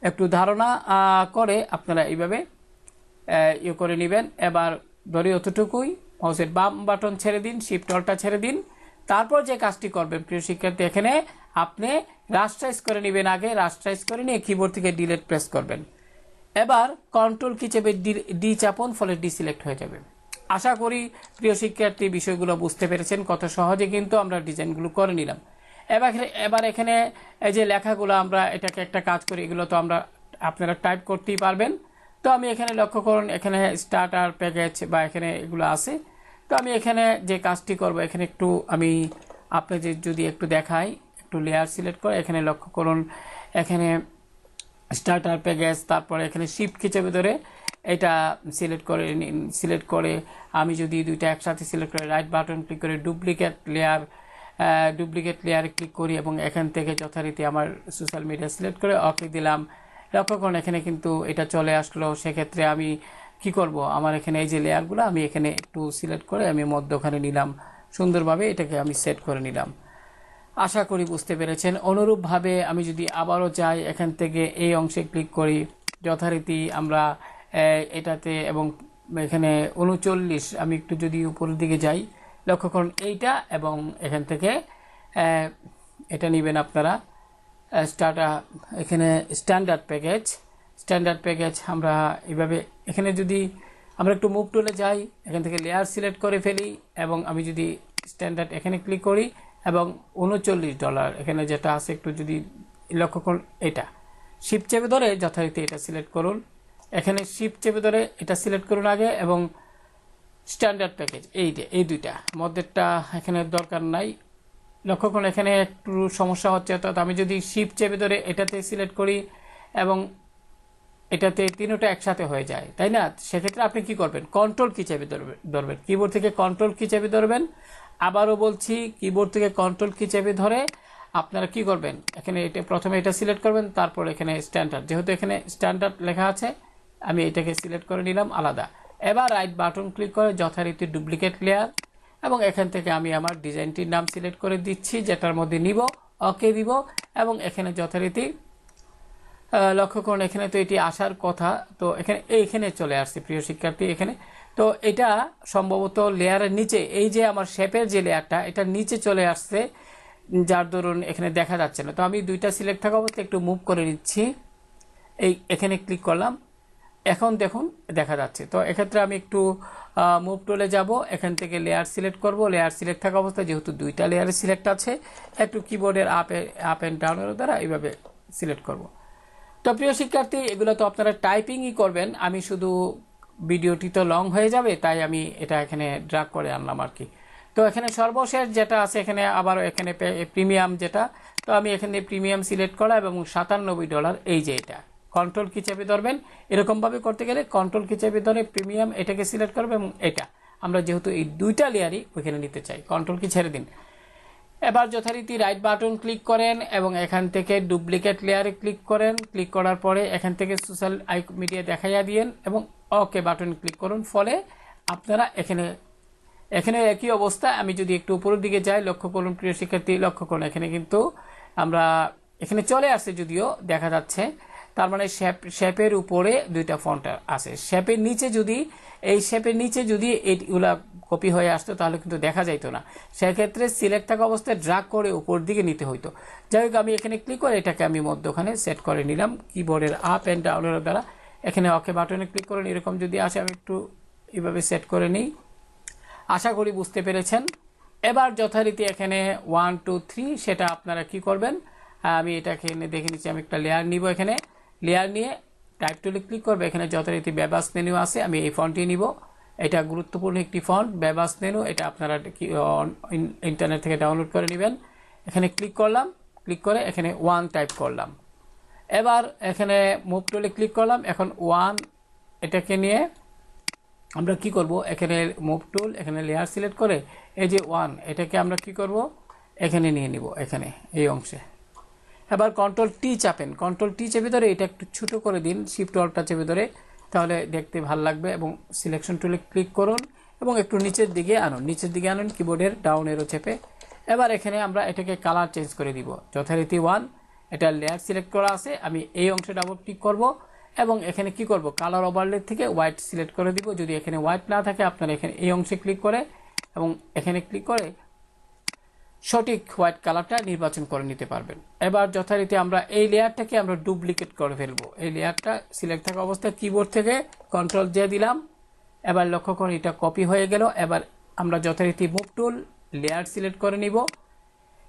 একটু ধারণা করে আপনারা এইভাবে ইয়ে করে নেবেন। এবার ধরি অতটুকুই, মাউসের বাম বাটন ছেড়ে দিন, শিফট অল্টার ছেড়ে দিন। তারপর যে কাজটি করবেন প্রিয় শিক্ষার্থী, এখানে আপনি রাস্টারাইজ করে নেবেন, আগে রাস্টারাইজ করে নিয়ে কিবোর্ড থেকে ডিলিট প্রেস করবেন। এবার কন্ট্রোল কি চেপে ডি চাপুন, ফলে ডি সিলেক্ট হয়ে যাবে। আশা করি প্রিয় শিক্ষার্থী বিষয়গুলো বুঝতে পেরেছেন, কত সহজে কিন্তু আমরা ডিজাইনগুলো করে নিলাম। এবার এখানে এই যে লেখাগুলো আমরা এটাকে একটা কাজ করি, এগুলো তো আমরা আপনারা টাইপ করতেই পারবেন। তো আমি এখানে লক্ষ্য করুন, এখানে স্টার্টার প্যাকেজ বা এখানে এগুলো আছে। তো আমি এখানে যে কাজটি করব, এখানে একটু আমি আপনাদের যদি একটু দেখাই, একটু লেয়ার সিলেক্ট করে এখানে লক্ষ্য করুন, এখানে স্টার্টার প্যাকেজ, তারপরে এখানে শিফট কি চেপে ধরে এটা সিলেক্ট করে আমি যদি দুইটা একসাথে সিলেক্ট করে রাইট বাটন ক্লিক করে ডুপ্লিকেট লেয়ারে ক্লিক করি এবং এখান থেকে যথারীতি আমার সোশ্যাল মিডিয়া সিলেক্ট করে ওকে দিলাম। লক্ষ্য করুন এখানে কিন্তু এটা চলে আসলো। সেক্ষেত্রে আমি কি করব, আমার এখানে এই যে লেয়ারগুলো আমি এখানে একটু সিলেক্ট করে আমি মধ্যখানে নিলাম, সুন্দরভাবে এটাকে আমি সেট করে নিলাম। আশা করি বুঝতে পেরেছেন। অনুরূপভাবে আমি যদি আবারও যাই, এখান থেকে এই অংশে ক্লিক করি, যথারীতি আমরা এটাতে এবং এখানে 39 আমি একটু যদি উপরের দিকে যাই, লক্ষ্য করুন এইটা এবং এখান থেকে এটা নেবেন আপনারা এখানে স্ট্যান্ডার্ড প্যাকেজ আমরা এইভাবে এখানে যদি আমরা একটু মুভ টুলে যাই, এখান থেকে লেয়ার সিলেক্ট করে ফেলি এবং আমি যদি স্ট্যান্ডার্ড এখানে ক্লিক করি এবং $39 এখানে যেটা আছে একটু যদি লক্ষ্য করুন, এটা শিফট চেপে ধরে যথারীতি এটা সিলেক্ট করুন, এখানে শিফট চেপে ধরে এটা সিলেক্ট করুন আগে এবং স্ট্যান্ডার্ড প্যাকেজ এই দুইটা মধ্যেরটা এখানে দরকার নাই। লক্ষ্য করুন এখানে একটু সমস্যা হচ্ছে, অর্থাৎ আমি যদি শিফট চেপে ধরে এটাতে সিলেক্ট করি এবং এটাতে তিনটা একসাথে হয়ে যায়, তাই না? সেক্ষেত্রে আপনি কি করবেন, কন্ট্রোল কি চেপে ধরবেন, কিবোর্ড থেকে কন্ট্রোল কি চেপে ধরবেন। আবারও বলছি, কিবোর্ড থেকে কন্ট্রোল কি চেপে ধরে আপনারা কি করবেন, এখানে এটা প্রথমে এটা সিলেক্ট করবেন, তারপর এখানে স্ট্যান্ডার্ড, যেহেতু এখানে স্ট্যান্ডার্ড লেখা আছে আমি এটাকে সিলেক্ট করে নিলাম আলাদা। এবার রাইট বাটন ক্লিক করে যথারীতি ডুপ্লিকেট লেয়ার এবং এখান থেকে আমি আমার ডিজাইনটির নাম সিলেক্ট করে দিচ্ছি, যেটার মধ্যে নিব, ওকে দিব এবং এখানে যথারীতি লক্ষ্য করুন এখানে তো এটি আসার কথা, তো এইখানে চলে আসছে প্রিয় শিক্ষার্থী। এখানে তো এটা সম্ভবত লেয়ারের নিচে, এই যে আমার শেপের যে লেয়ারটা এটা নিচে চলে আসছে, যার দরুন এখানে দেখা যাচ্ছে না। তো আমি দুইটা সিলেক্ট থাকা অবস্থায় একটু মুভ করে নিচ্ছি, এখানে ক্লিক করলাম, এখন দেখুন দেখা যাচ্ছে। তো এক্ষেত্রে আমি একটু মুভ টুলে যাব, এখান থেকে লেয়ার সিলেক্ট করব, লেয়ার সিলেক্ট থাকা অবস্থায় যেহেতু দুইটা লেয়ারে সিলেক্ট আছে, একটু কিবোর্ডের আপ এন্ড ডাউনের দ্বারা এইভাবে সিলেক্ট করব। তো প্রিয় শিক্ষার্থী, এগুলো তো আপনারা টাইপিংই করবেন, আমি শুধু ভিডিওটি তো লং হয়ে যাবে, তাই আমি এটা এখানে ড্র্যাগ করে আনলাম আর কি। তো এখানে সর্বশেষ যেটা আছে এখানে আবার এখানে প্রিমিয়াম যেটা, তো আমি এখানে প্রিমিয়াম সিলেক্ট করা এবং $97, এই যে এটা কন্ট্রোল কি চেপে ধরবেন, এরকমভাবে করতে গেলে কন্ট্রোল কি চেপে ধরে প্রিমিয়াম এটাকে সিলেক্ট করবে এবং এটা আমরা যেহেতু এই দুইটা লেয়ারই ওইখানে নিতে চাই, কন্ট্রোল কি ছেড়ে দিন। এবার যথারীতি রাইট বাটন ক্লিক করেন এবং এখান থেকে ডুপ্লিকেট লেয়ারে ক্লিক করেন, ক্লিক করার পরে এখান থেকে সোশ্যাল মিডিয়া দেখাইয়া দিয়েন এবং ওকে বাটন ক্লিক করুন, ফলে আপনারা এখানে একই অবস্থা। আমি যদি একটু উপরের দিকে যাই, লক্ষ্য করুন প্রিয় শিক্ষার্থী, লক্ষ্য করুন এখানে কিন্তু আমরা এখানে চলে আসছে, যদিও দেখা যাচ্ছে, তার মানে শেপের উপরে দুইটা ফন্ট আছে, শেপের নিচে যদি এইগুলা কপি হয়ে আসতো তাহলে কিন্তু দেখা যাইতো না, সেক্ষেত্রে সিলেক্ট থাকা অবস্থায় ড্র্যাগ করে উপর দিকে নিতে হইতো। যাই হোক, আমি এখানে ক্লিক করে এটাকে আমি মধ্যখানে সেট করে নিলাম কিবোর্ডের আপ এন্ড ডাউনের দ্বারা। এখানে ওকে বাটনে ক্লিক করুন, এরকম যদি আসে আমি একটু এইভাবে সেট করে নিই। আশা করি বুঝতে পেরেছেন। এবার যথারীতি এখানে 1 2 3 সেটা আপনারা কি করবেন, আমি এটাকে দেখে নিচ্ছি, আমি একটা লেয়ার নিব, এখানে লেয়ার নিয়ে টাইপ টুলে ক্লিক করবে, এখানে যথারীতি বেবাস মেনু আছে, আমি এই ফন্টটি নিব, এটা গুরুত্বপূর্ণ একটি ফন্ট বেবাস মেনু, এটা আপনারা ইন্টারনেট থেকে ডাউনলোড করে নেবেন। এখানে ক্লিক করলাম, ক্লিক করে এখানে 1 টাইপ করলাম। এবার এখানে মুভ টুলে ক্লিক করলাম, এখন 1 এটাকে নিয়ে আমরা কি করব, এখানে মুভ টুল, এখানে লেয়ার সিলেক্ট করে এই যে 1 এটাকে আমরা কি করব, এখানে নিয়ে নিব, এখানে এই অংশে। এবার কন্ট্রোল টি চাপেন, কন্ট্রোল টি চেপে ধরে এটা একটু ছোট করে দিন, শিফট অল্টটা চেপে ধরে, তাহলে দেখতে ভালো লাগবে এবং সিলেকশন টুলে ক্লিক করুন এবং একটু নিচের দিকে আনুন কিবোর্ডের ডাউন এরো চেপে। এবার এখানে আমরা এটাকে কালার চেঞ্জ করে দিব যথারীতি 1। এটা লেয়ার সিলেক্ট করা আছে, আমি এই অংশে ডাবল ক্লিক করব এবং এখানে কি করব, কালার ওভারলে থেকে হোয়াইট সিলেক্ট করে দিব। যদি এখানে হোয়াইট না থাকে আপনারা এখানে এই অংশে ক্লিক করে এবং এখানে ক্লিক করে সঠিক হোয়াইট কালারটা নির্বাচন করে নিতে পারবেন। এবার যথারীতি আমরা এই লেয়ারটাকে আমরা ডুপ্লিকেট করে ফেলবো। এই লেয়ারটা সিলেক্ট থাকা অবস্থায় কিবোর্ড থেকে কন্ট্রোল জে দিলাম। এবার লক্ষ্য করুন এটা কপি হয়ে গেল। এবার আমরা যথারীতি মুভ টুল লেয়ার সিলেক্ট করে নিব।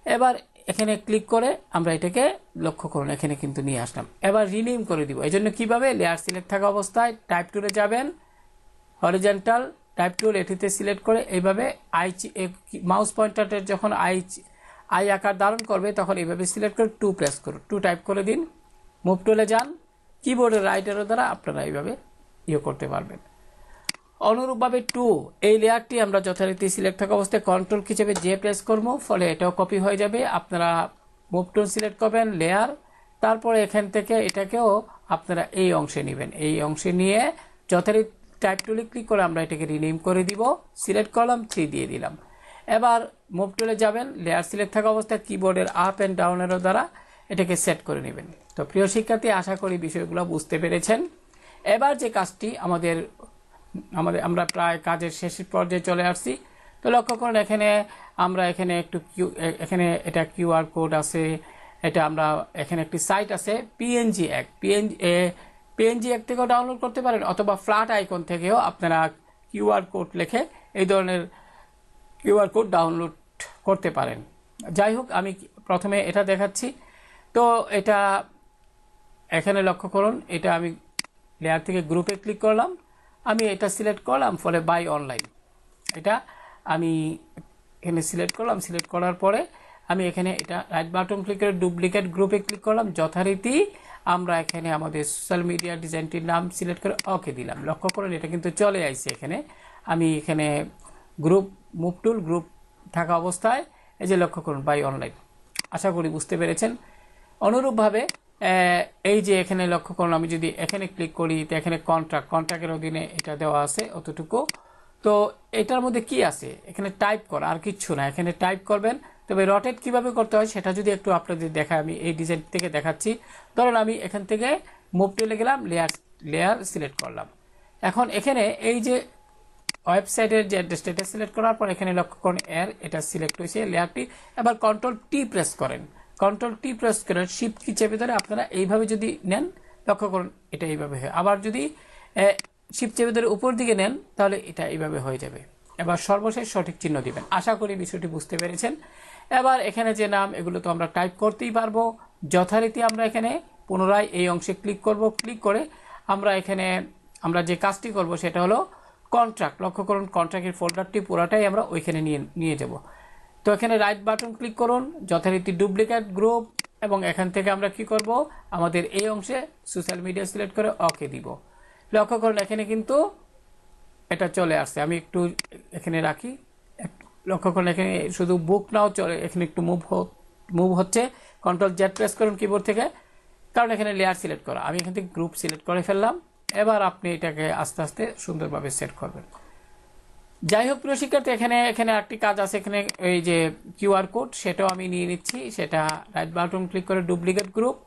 এবার এখানে ক্লিক করে আমরা এটাকে লক্ষ্য করুন এখানে কিন্তু নিয়ে আসলাম। এবার রিনেম করে দিব। এই জন্য কীভাবে, লেয়ার সিলেক্ট থাকা অবস্থায় টাইপ টুলে যাবেন, হরিজন্টাল টাইপ টুল এটিতে সিলেক্ট করে এইভাবে মাউস পয়েন্টারের যখন আই আকার ধারণ করবে তখন এইভাবে সিলেক্ট করে 2 প্রেস করুন, 2 টাইপ করে দিন, মুভ টুলে যান, কিবোর্ডের রাইট অ্যারো দ্বারা আপনারা এইভাবে করতে পারবেন। অনুরূপভাবে 2 এই লেয়ারটি আমরা যথারীতি সিলেক্ট থাকা অবস্থায় কন্ট্রোল কি চেপে জে প্রেস করবো, ফলে এটাও কপি হয়ে যাবে। আপনারা মুভ টুল সিলেক্ট করবেন, লেয়ার, তারপরে এখান থেকে এটাকেও আপনারা এই অংশে নেবেন। এই অংশে নিয়ে যথারীতি টাইপ টুলে ক্লিক করে আমরা এটাকে রিনেম করে দিব। সিলেক্ট করলাম, 3 দিয়ে দিলাম। এবার মুভ টুলে যাবেন, লেয়ার সিলেক্ট থাকা অবস্থায় কিবোর্ডের আপ অ্যান্ড ডাউন এরো দ্বারা এটাকে সেট করে নেবেন। তো প্রিয় শিক্ষার্থী, আশা করি বিষয়গুলো বুঝতে পেরেছেন। এবার যে কাজটি আমরা প্রায় কাজের শেষ পর্যায়ে চলে আসছি। তো লক্ষ্য করুন আমরা এখানে এটা কিউআর কোড আছে, এটা আমরা এখানে একটি সাইট আছে পিএনজি এক থেকেও ডাউনলোড করতে পারেন, অথবা ফ্ল্যাট আইকন থেকেও আপনারা কিউআর কোড লিখে এই ধরনের কিউআর কোড ডাউনলোড করতে পারেন। যাই হোক, আমি প্রথমে এটা দেখাচ্ছি। তো এটা এখানে লক্ষ্য করুন, এটা আমি লেয়ার থেকে গ্রুপে ক্লিক করলাম, আমি এটা সিলেক্ট করলাম, ফলে বাই অনলাইন এটা আমি এখানে সিলেক্ট করলাম। সিলেক্ট করার পরে আমি এখানে এটা রাইট বাটন ক্লিক করে ডুপ্লিকেট গ্রুপে ক্লিক করলাম। যথারীতি আমরা এখানে আমাদের সোশ্যাল মিডিয়া ডিজাইনটির নাম সিলেক্ট করে ওকে দিলাম। লক্ষ্য করুন এটা কিন্তু চলে আসছে। আমি এখানে মুভ টুল গ্রুপ থাকা অবস্থায় এই যে লক্ষ্য করুন বাই অনলাইন। আশা করি বুঝতে পেরেছেন। অনুরূপভাবে এই যে এখানে লক্ষ্য করুন, আমি যদি এখানে ক্লিক করি তো এখানে কন্ট্রাক্টের অধীনে এটা দেওয়া আছে অতটুকু। তো এটার মধ্যে কি আছে, এখানে টাইপ করা, আর কিচ্ছু না। এখানে টাইপ করবেন, তবে রোটেট কিভাবে করতে হয় সেটা যদি একটু আপনাদের দেখায়, আমি এই ডিজাইন থেকে দেখাচ্ছি। ধরুন আমি এখান থেকে মুভ টুলে গেলাম, লেয়ার সিলেক্ট করলাম। এখন এখানে এই যে ওয়েবসাইটের যে অ্যাড্রেসটা এটা সিলেক্ট করার পর এখানে লক্ষ্য করুন এটা সিলেক্ট হয়েছে লেয়ারটি। এবার কন্ট্রোল টি প্রেস করেন, কন্ট্রোল টি প্রেস করে শিফট কি চেপে ধরে আপনারা এইভাবে যদি নেন, লক্ষ্য করুন এটা এইভাবে হয়। আবার যদি শিফট চেপে ধরে উপর দিকে নেন তাহলে এটা এইভাবে হয়ে যাবে। এবার সর্বশেষ সঠিক চিহ্ন দিবেন। আশা করি বিষয়টি বুঝতে পেরেছেন। এবার এখানে যে নাম, এগুলো তো আমরা টাইপ করতেই পারবো। যথারীতি আমরা এখানে পুনরায় এই অংশে ক্লিক করব। ক্লিক করে আমরা যে কাজটি করব সেটা হলো কন্ট্রাক্ট। লক্ষ্য করুন কন্ট্রাক্টের ফোল্ডারটি পুরাটাই আমরা ওইখানে নিয়ে যাব। তো এখানে রাইট বাটন ক্লিক করুন, যথারীতি ডুপ্লিকেট গ্রুপ, এবং এখান থেকে আমরা কি করব, আমাদের এই অংশে সোশ্যাল মিডিয়া সিলেক্ট করে ওকে দিব। লক্ষ্য করুন এখানে কিন্তু এটা চলে আসছে। আমি একটু এখানে রাখি, লক্ষ্য করুন এখানে শুধু বুক নাও চলে, এখানে একটু মুভ হচ্ছে। কন্ট্রোল জেড প্রেস করুন কিবোর্ড থেকে, কারণ এখানে লেয়ার সিলেক্ট করা। আমি এখান থেকে গ্রুপ সিলেক্ট করে ফেললাম। এবার আপনি এটাকে আস্তে আস্তে সুন্দরভাবে সেট করবেন। যাই হোক প্রিয় শিক্ষার্থী, এখানে একটি কাজ আছে। এখানে এই যে কিউআর কোড সেটাও আমি নিয়ে নিচ্ছি। সেটা রাইট বাটন ক্লিক করে ডুপ্লিকেট গ্রুপ,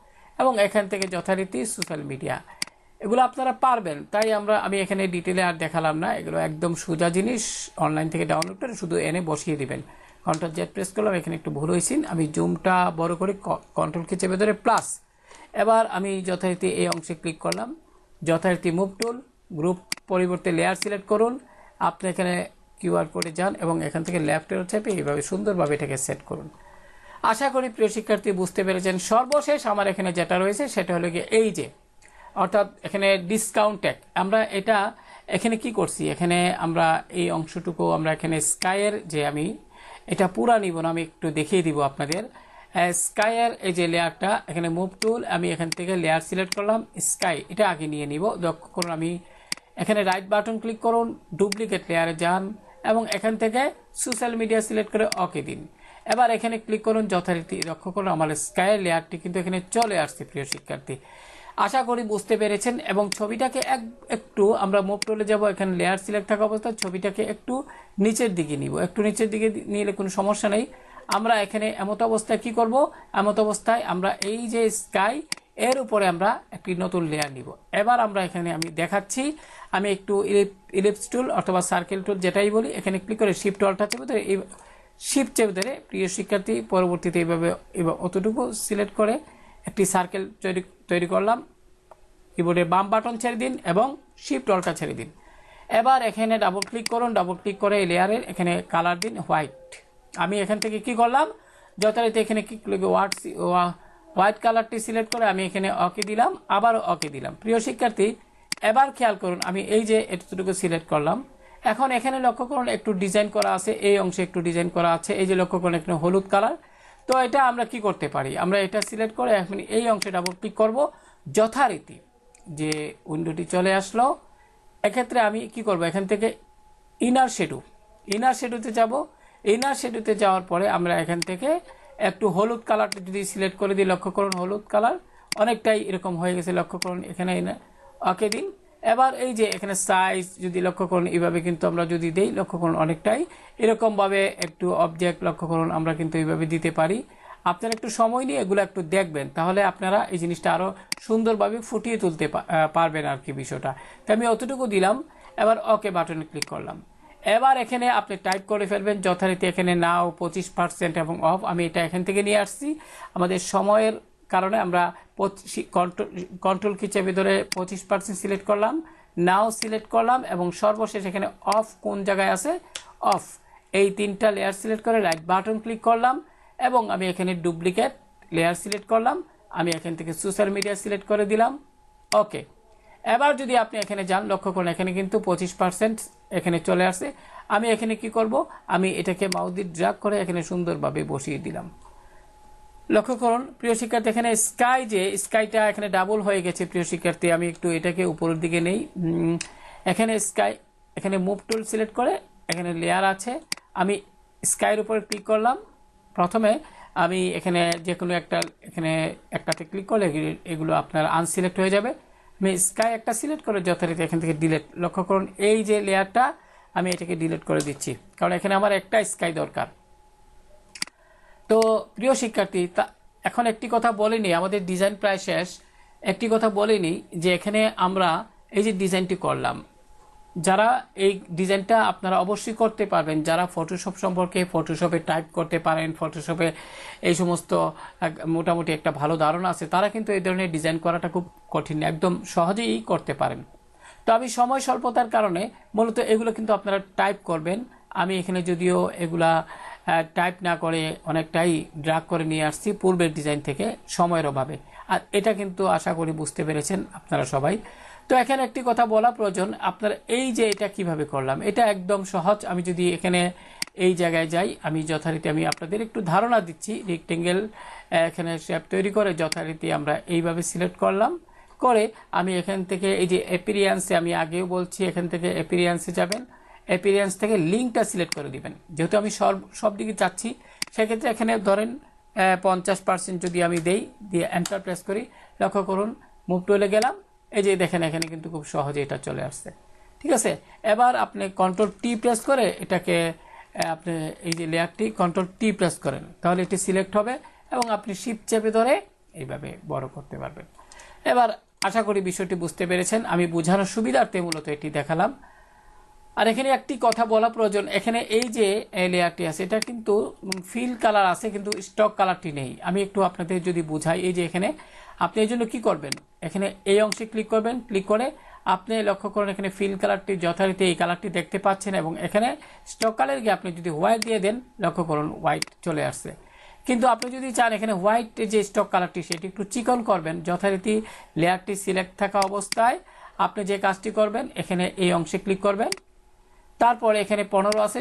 এবং এখান থেকে যথারীতি সোশ্যাল মিডিয়া, এগুলো আপনারা পারবেন। তাই আমি এখানে ডিটেলে আর দেখালাম না। এগুলো একদম সোজা জিনিস, অনলাইন থেকে ডাউনলোড করে শুধু এনে বসিয়ে দিবেন। কন্ট্রোল জেড প্রেস করলাম, এখানে একটু ভুল হয়েছে, আমি জুমটা বড় করে কন্ট্রোলকে চেপে ধরে প্লাস। এবার আমি যথারীতি এই অংশে ক্লিক করলাম, যথারীতি মুভ টুল গ্রুপ পরিবর্তে লেয়ার সিলেক্ট করুন। আপনি এখানে কিউআর কোডে যান এবং এখান থেকে লেফটের চেপে এইভাবে সুন্দরভাবে এটাকে সেট করুন। আশা করি প্রিয় শিক্ষার্থী বুঝতে পেরেছেন। সর্বশেষ আমার এখানে যেটা রয়েছে সেটা হলো গিয়ে এই যে, অর্থাৎ এখানে ডিসকাউন্ট ট্যাগ। আমরা এটা এখানে কি করছি, এখানে আমরা এই অংশটুকু আমরা এখানে স্কাইয়ের যে আমি এটা পুরা নিব না, আমি একটু দেখিয়ে দিব আপনাদের। স্কাইয়ের এই যে লেয়ারটা, এখানে মুভ টুল, আমি এখান থেকে লেয়ার সিলেক্ট করলাম, স্কাই এটা আগে নিয়ে নিব। লক্ষ্য করুন আমি এখানে রাইট বাটন ক্লিক করুন, ডুপ্লিকেট লেয়ারে যান এবং এখান থেকে সোশ্যাল মিডিয়া সিলেক্ট করে ওকে দিন। এবার এখানে ক্লিক করুন, যথারীতি লক্ষ্য করুন আমার স্কাইয়ের লেয়ারটি কিন্তু এখানে চলে আসছে প্রিয় শিক্ষার্থী। আশা করি বুঝতে পেরেছেন। এবং ছবিটাকে একটু আমরা মুভ টুলে যাব, এখানে লেয়ার সিলেক্ট থাকা অবস্থায় ছবিটাকে একটু নিচের দিকে নিব। একটু নিচের দিকে নিলে কোনো সমস্যা নেই। আমরা এখানে এমত অবস্থায় কি করব, এমত অবস্থায় আমরা এই যে স্কাই এর উপরে আমরা একটি নতুন লেয়ার নিব। এবার আমরা এখানে আমি দেখাচ্ছি, আমি একটু ইলিপস টুল অথবা সার্কেল টুল যেটাই বলি, এখানে ক্লিক করে শিফট অলটা চেপে ধরে এই শিফট চেপে ধরে প্রিয় শিক্ষার্থী পরবর্তীতে এইভাবে অতটুকু সিলেক্ট করে একটি সার্কেল তৈরি করলাম। কিবোর্ডের বাম বাটন ছেড়ে দিন এবং শিফট অলটা ছেড়ে দিন। এবার এখানে ডাবল ক্লিক করুন, ডাবল ক্লিক করে এই লেয়ারের এখানে কালার দিন হোয়াইট। আমি এখান থেকে কি করলাম, যথারীতি এখানে ক্লিক করে হোয়াইট কালারটি সিলেক্ট করে আমি এখানে ওকে দিলাম, আবারও ওকে দিলাম। প্রিয় শিক্ষার্থী এবার খেয়াল করুন, আমি এই যে এতটুকু সিলেক্ট করলাম, এখন এখানে লক্ষ্য করুন একটু ডিজাইন করা আছে, এই অংশে একটু ডিজাইন করা আছে, এই যে লক্ষ্য করুন এখানে হলুদ কালার। তো এটা আমরা কি করতে পারি, আমরা এটা সিলেক্ট করে এখন এই অংশে ডাবল ক্লিক করব, যথারীতি যে উইন্ডোটি চলে আসলো। এক্ষেত্রে আমি কি করব, এখান থেকে ইনার শেডুতে যাব। ইনার শেডুতে যাওয়ার পরে আমরা এখান থেকে একটু হলুদ কালারটা যদি সিলেক্ট করে দিই, লক্ষ্য করুন হলুদ কালার অনেকটাই এরকম হয়ে গেছে, লক্ষ্য করুন এখানে ওকে দিন। এবার এই যে এখানে সাইজ যদি লক্ষ্য করুন এইভাবে কিন্তু আমরা যদি দেই, লক্ষ্য করুন অনেকটাই এরকমভাবে একটু অবজেক্ট লক্ষ্য করুন আমরা কিন্তু এইভাবে দিতে পারি। আপনারা একটু সময় নিয়ে এগুলো একটু দেখবেন, তাহলে আপনারা এই জিনিসটা আরও সুন্দরভাবে ফুটিয়ে তুলতে পারবেন আর কি বিষয়টা। তো আমি অতটুকু দিলাম, এবার ওকে বাটনে ক্লিক করলাম। এবার এখানে আপনি টাইপ করে ফেলবেন যথারীতি, এখানে নাও 25% এবং অফ। আমি এটা এখান থেকে নিয়ে আসছি, আমাদের সময়ের কারণে আমরা কন্ট্রোল কি চেপে ধরে 25% সিলেক্ট করলাম, নাও সিলেক্ট করলাম এবং সর্বশেষ এখানে অফ কোন জায়গায় আছে, অফ, এই তিনটা লেয়ার সিলেক্ট করে রাইট বাটন ক্লিক করলাম এবং আমি এখানে ডুপ্লিকেট লেয়ার সিলেক্ট করলাম। আমি এখান থেকে সোশ্যাল মিডিয়া সিলেক্ট করে দিলাম, ওকে। এবার যদি আপনি এখানে যান, লক্ষ্য করুন এখানে কিন্তু 25% এখানে চলে আসে। আমি এখানে কি করব, আমি এটাকে মাউস দিয়ে ড্র্যাগ করে এখানে সুন্দরভাবে বসিয়ে দিলাম। লক্ষ্য করুন প্রিয় শিক্ষার্থী, এখানে স্কাইটা এখানে ডাবল হয়ে গেছে। প্রিয় শিক্ষার্থী আমি একটু এটাকে উপরের দিকে নেই, এখানে স্কাই, এখানে মুভ টুল সিলেক্ট করে এখানে লেয়ার আছে, আমি স্কাইয়ের উপরে ক্লিক করলাম। প্রথমে আমি এখানে যে কোনো একটাতে ক্লিক করলে এগুলো আপনার আনসিলেক্ট হয়ে যাবে। আমি স্কাই একটা সিলেক্ট করে যথারীতি এখান থেকে ডিলিট, লক্ষ্য করুন এই যে লেয়ারটা আমি এটাকে ডিলিট করে দিচ্ছি, কারণ এখানে আমার একটা স্কাই দরকার। তো প্রিয় শিক্ষার্থী, এখন একটি কথা বলিনি, আমাদের ডিজাইন প্রায় শেষ। একটি কথা বলিনি যে এখানে আমরা এই যে ডিজাইনটি করলাম, যারা এই ডিজাইনটা আপনারা অবশ্যই করতে পারবেন, যারা ফটোশপ সম্পর্কে ফটোশপে টাইপ করতে পারেন, ফটোশপে এই সমস্ত মোটামুটি একটা ভালো ধারণা আছে, তারা কিন্তু এই ধরনের ডিজাইন করাটা খুব কঠিন, একদম সহজেই করতে পারেন। তো আমি সময় স্বল্পতার কারণে মূলত এগুলো কিন্তু আপনারা টাইপ করবেন। আমি এখানে যদিও এগুলা টাইপ না করে অনেকটাই ড্রাগ করে নিয়ে আসছি পূর্বের ডিজাইন থেকে সময়ের অভাবে, আর এটা কিন্তু আশা করি বুঝতে পেরেছেন আপনারা সবাই। তো এখানে একটি কথা বলা প্রয়োজন, আপনারা এই যে এটা কিভাবে করলাম, এটা একদম সহজ। আমি যদি এখানে এই জায়গায় যাই, আমি যথারীতি আমি আপনাদের একটু ধারণা দিচ্ছি। রেক্টেঙ্গেল এখানে শেপ তৈরি করে যথারীতি আমরা এইভাবে সিলেক্ট করলাম, করে আমি এখান থেকে এই যে অ্যাপিরিয়েন্সে, আমি আগেও বলছি এখান থেকে অ্যাপিরিয়েন্সে যাবেন, অ্যাপিরিয়েন্স থেকে লিঙ্কটা সিলেক্ট করে দিবেন। যেহেতু আমি সব দিকে চাচ্ছি, সেক্ষেত্রে এখানে ধরেন 50% যদি আমি দেই, দিয়ে এন্টার প্রেস করি, লক্ষ্য করুন মুভ টুলে গেলাম, এই যে দেখেন এখানে কিন্তু খুব সহজে এটা চলে আসছে। ঠিক আছে, এবার আপনি কন্ট্রোল টি প্রেস করে এটাকে আপনি এই যে লেয়ারটি কন্ট্রোল টি প্রেস করেন, তাহলে এটি সিলেক্ট হবে এবং আপনি শিফট চেপে ধরে এইভাবে বড় করতে পারবেন। এবার আশা করি বিষয়টি বুঝতে পেরেছেন, আমি বোঝানোর সুবিধার্থে মূলত এটি দেখালাম। আর এখানে একটি কথা বলা প্রয়োজন, এখানে এই যে লেয়ারটি আছে এটা কিন্তু ফিল কালার আছে, কিন্তু স্টক কালারটি নেই। আমি একটু আপনাদের যদি বুঝাই, এই যে এখানে আপনি এই জন্য কি করবেন, এখানে এই অংশে ক্লিক করবেন, ক্লিক করে আপনি লক্ষ্য করেন এখানে ফিল কালারটি যথারীতি এই কালারটি দেখতে পাচ্ছেন, এবং এখানে স্টক কালার গিয়ে আপনি যদি হোয়াইট দিয়ে দেন, লক্ষ্য করুন হোয়াইট চলে আসছে। কিন্তু আপনি যদি চান এখানে হোয়াইট যে স্টক কালারটি সেটি একটু চিকন করবেন, যথারীতি লেয়ারটি সিলেক্ট থাকা অবস্থায় আপনি যে কাজটি করবেন, এখানে এই অংশে ক্লিক করবেন, তারপরে এখানে 15 আছে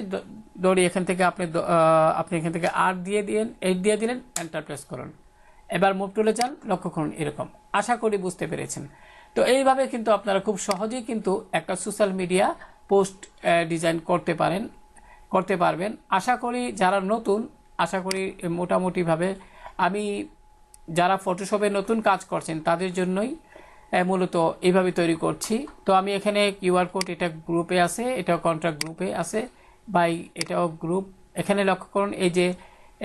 দড়ি, এখান থেকে আপনি এখান থেকে 8 দিয়ে দিলেন, এন্টার প্রেস করুন। এবার মুভ টুলে যান, লক্ষ্য করুন এরকম। আশা করি বুঝতে পেরেছেন। তো এইভাবে কিন্তু আপনারা খুব সহজেই কিন্তু একটা সোশ্যাল মিডিয়া পোস্ট ডিজাইন করতে পারবেন। আশা করি যারা নতুন, আশা করি মোটামুটিভাবে আমি যারা ফটোশপে নতুন কাজ করছেন তাদের জন্যই মূলত এইভাবে তৈরি করছি। তো আমি এখানে কিউআর কোড, এটা গ্রুপে আছে, এটাও কন্ট্রাক্ট গ্রুপে আছে, বাই এটাও গ্রুপ। এখানে লক্ষ্য করুন এই যে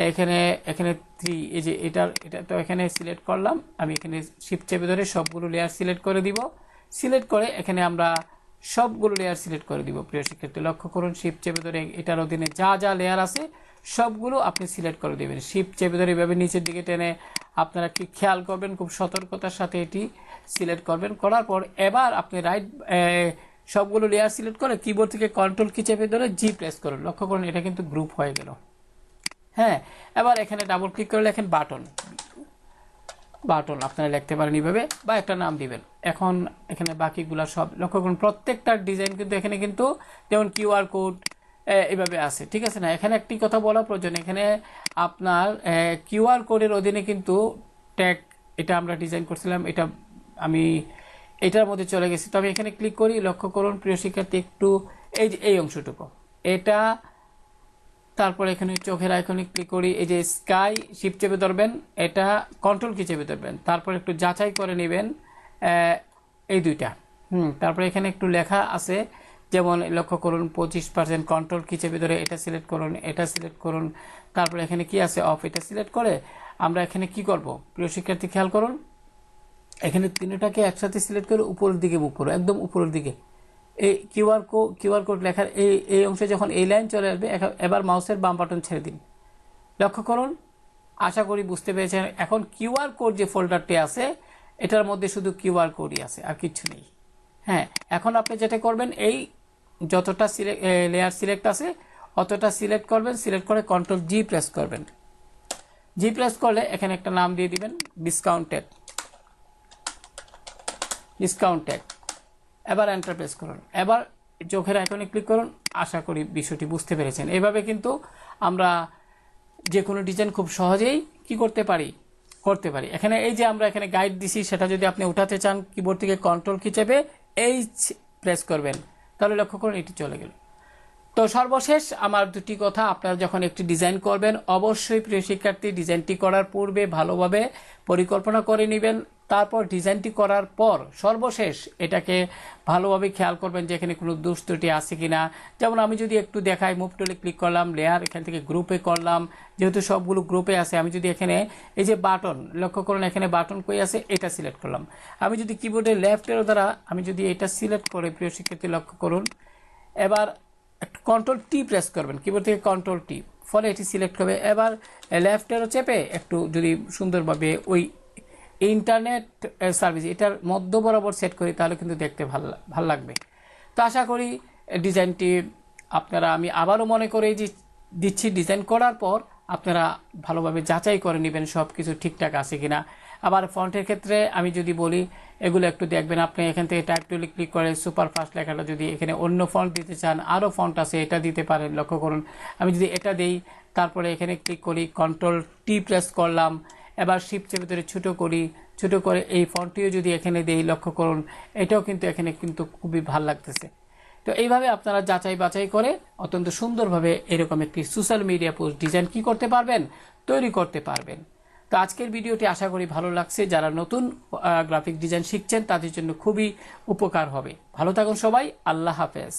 এখানে এখানে 3, এই যে এটা তো এখানে সিলেক্ট করলাম। আমি এখানে শিফট চেপে ধরে সবগুলো লেয়ার সিলেক্ট করে দিব। সিলেক্ট করে এখানে আমরা সবগুলো লেয়ার সিলেক্ট করে দিব। প্রিয় শিক্ষার্থী লক্ষ্য করুন, শিফট চেপে ধরে এটার অধীনে যা যা লেয়ার আছে সবগুলো আপনি সিলেক্ট করে দেবেন। শিফট চেপে ধরে এভাবে নিচের দিকে টেনে আপনারা কি খেয়াল করবেন, খুব সতর্কতার সাথে এটি সিলেক্ট করবেন। করার পর এবার আপনি রাইট সবগুলো লেয়ার সিলেক্ট করে কিবোর্ড থেকে কন্ট্রোল কি চেপে ধরে জি প্রেস করুন। লক্ষ্য করুন এটা কিন্তু গ্রুপ হয়ে গেল। হ্যাঁ, এবার এখানে ডাবল ক্লিক করে লেখেন বাটন। আপনারা লিখতে পারেন এইভাবে বা একটা নাম দিবেন। এখন এখানে বাকিগুলা সব লক্ষ্য করুন, প্রত্যেকটার ডিজাইন কিন্তু এখানে কিন্তু যেমন কিউআর কোড এইভাবে আছে, ঠিক আছে না? এখানে একটি কথা বলা প্রয়োজন, এখানে আপনার কিউআর কোডের অধীনে কিন্তু ট্যাগ, এটা আমরা ডিজাইন করছিলাম, এটা আমি এটার মধ্যে চলে গেছি। তো আমি এখানে ক্লিক করি, লক্ষ্য করুন প্রিয় শিক্ষার্থী একটু এই যে এই অংশটুকু এটা, তারপর এখানে চোখের আইকনে ক্লিক করি, এই যে স্কাই শিফট চেপে ধরবেন, এটা কন্ট্রোল কি চেপে ধরবেন, তারপর একটু যাচাই করে নেবেন এই দুইটা। তারপরে এখানে একটু লেখা আছে, যেমন লক্ষ্য করুন 25% কন্ট্রোল কি চেপে ধরে এটা সিলেক্ট করুন, এটা সিলেক্ট করুন। তারপরে এখানে কি আছে অফ, এটা সিলেক্ট করে আমরা এখানে কি করব প্রিয় শিক্ষার্থী খেয়াল করুন, এখানে তিনটাকে একসাথে সিলেক্ট করে উপরের দিকে মুভ করো, একদম উপরের দিকে। এই কিউআর কোড লেখার এই অংশে যখন এই লাইন চলে আসবে, এবার মাউসের বাম বাটন ছেড়ে দিন। লক্ষ্য করুন, আশা করি বুঝতে পেরেছেন। এখন কিউআর কোড যে ফোল্ডারটি আছে এটার মধ্যে শুধু কিউআর কোডই আছে, আর কিছু নেই। হ্যাঁ, এখন আপনি যেটা করবেন, এই যতটা লেয়ার সিলেক্ট আছে অতটা সিলেক্ট করবেন, সিলেক্ট করে কন্ট্রোল জি প্রেস করবেন। জি প্রেস করলে এখানে একটা নাম দিয়ে দিবেন ডিসকাউন্টেড। এবার এন্টার প্রেস করুন, এবার চোখের আইকনে ক্লিক করুন। আশা করি বিষয়টি বুঝতে পেরেছেন। এইভাবে কিন্তু আমরা যে কোনো ডিজাইন খুব সহজেই কি করতে পারি। এখানে এই যে আমরা এখানে গাইড দিছি, সেটা যদি আপনি উঠাতে চান কিবোর্ড থেকে কন্ট্রোল কি চেপে এইচ প্রেস করবেন, তাহলে লক্ষ্য করুন এটি চলে গেল। তো সর্বশেষ আমার দুটি কথা, আপনারা যখন একটি ডিজাইন করবেন অবশ্যই প্রিয় শিক্ষার্থী ডিজাইনটি করার পূর্বে ভালোভাবে পরিকল্পনা করে নেবেন। তারপর ডিজাইনটি করার পর সর্বশেষ এটাকে ভালোভাবে খেয়াল করবেন যে এখানে কোনো দোষ ত্রুটি আছে কিনা। যেমন আমি যদি একটু দেখাই, মুভ টুলে ক্লিক করলাম, লেয়ার এখান থেকে গ্রুপে করলাম, যেহেতু সবগুলো গ্রুপে আছে। আমি যদি এখানে এই যে বাটন, লক্ষ্য করুন এখানে বাটন কই আছে, এটা সিলেক্ট করলাম। আমি যদি কিবোর্ডের লেফট এরো দ্বারা আমি যদি এটা সিলেক্ট করে প্রিয় শিক্ষার্থী লক্ষ্য করুন, এবার কন্ট্রোল টি প্রেস করবেন কিবোর্ড থেকে, কন্ট্রোল টি, ফলে এটি সিলেক্ট হবে। এবার লেফট এরো চেপে একটু যদি সুন্দরভাবে ওই ইন্টারনেট সার্ভিস এটার মধ্য বরাবর সেট করি, তাহলে কিন্তু দেখতে ভাল লাগবে। তো আশা করি ডিজাইনটি আপনারা, আমি আবারও মনে করে দিচ্ছি, ডিজাইন করার পর আপনারা ভালোভাবে যাচাই করে নেবেন সব কিছু ঠিকঠাক আছে কিনা। আবার ফন্টের ক্ষেত্রে আমি যদি বলি, এগুলো একটু দেখবেন। আপনি এখান থেকে টাইপ টুলে ক্লিক করে সুপার ফাস্ট লেখাটা যদি এখানে অন্য ফন্ট দিতে চান, আরও ফন্ট আছে, এটা দিতে পারেন। লক্ষ্য করুন আমি যদি এটা দেই, তারপরে এখানে ক্লিক করি, কন্ট্রোল টি প্রেস করলাম, এবার শিফট চেপে ধরে ছোটো করি, ছোটো করে এই ফন্টটিও যদি এখানে দেই, লক্ষ্য করুন এটাও কিন্তু এখানে কিন্তু খুবই ভালো লাগতেছে। তো এইভাবে আপনারা যাচাই বাছাই করে অত্যন্ত সুন্দরভাবে এরকম একটি সোশ্যাল মিডিয়া পোস্ট ডিজাইন কি করতে পারবেন, তৈরি করতে পারবেন। তো আজকের ভিডিওটি আশা করি ভালো লাগছে। যারা নতুন গ্রাফিক ডিজাইন শিখছেন তাদের জন্য খুবই উপকার হবে। ভালো থাকুন সবাই, আল্লাহ হাফেজ।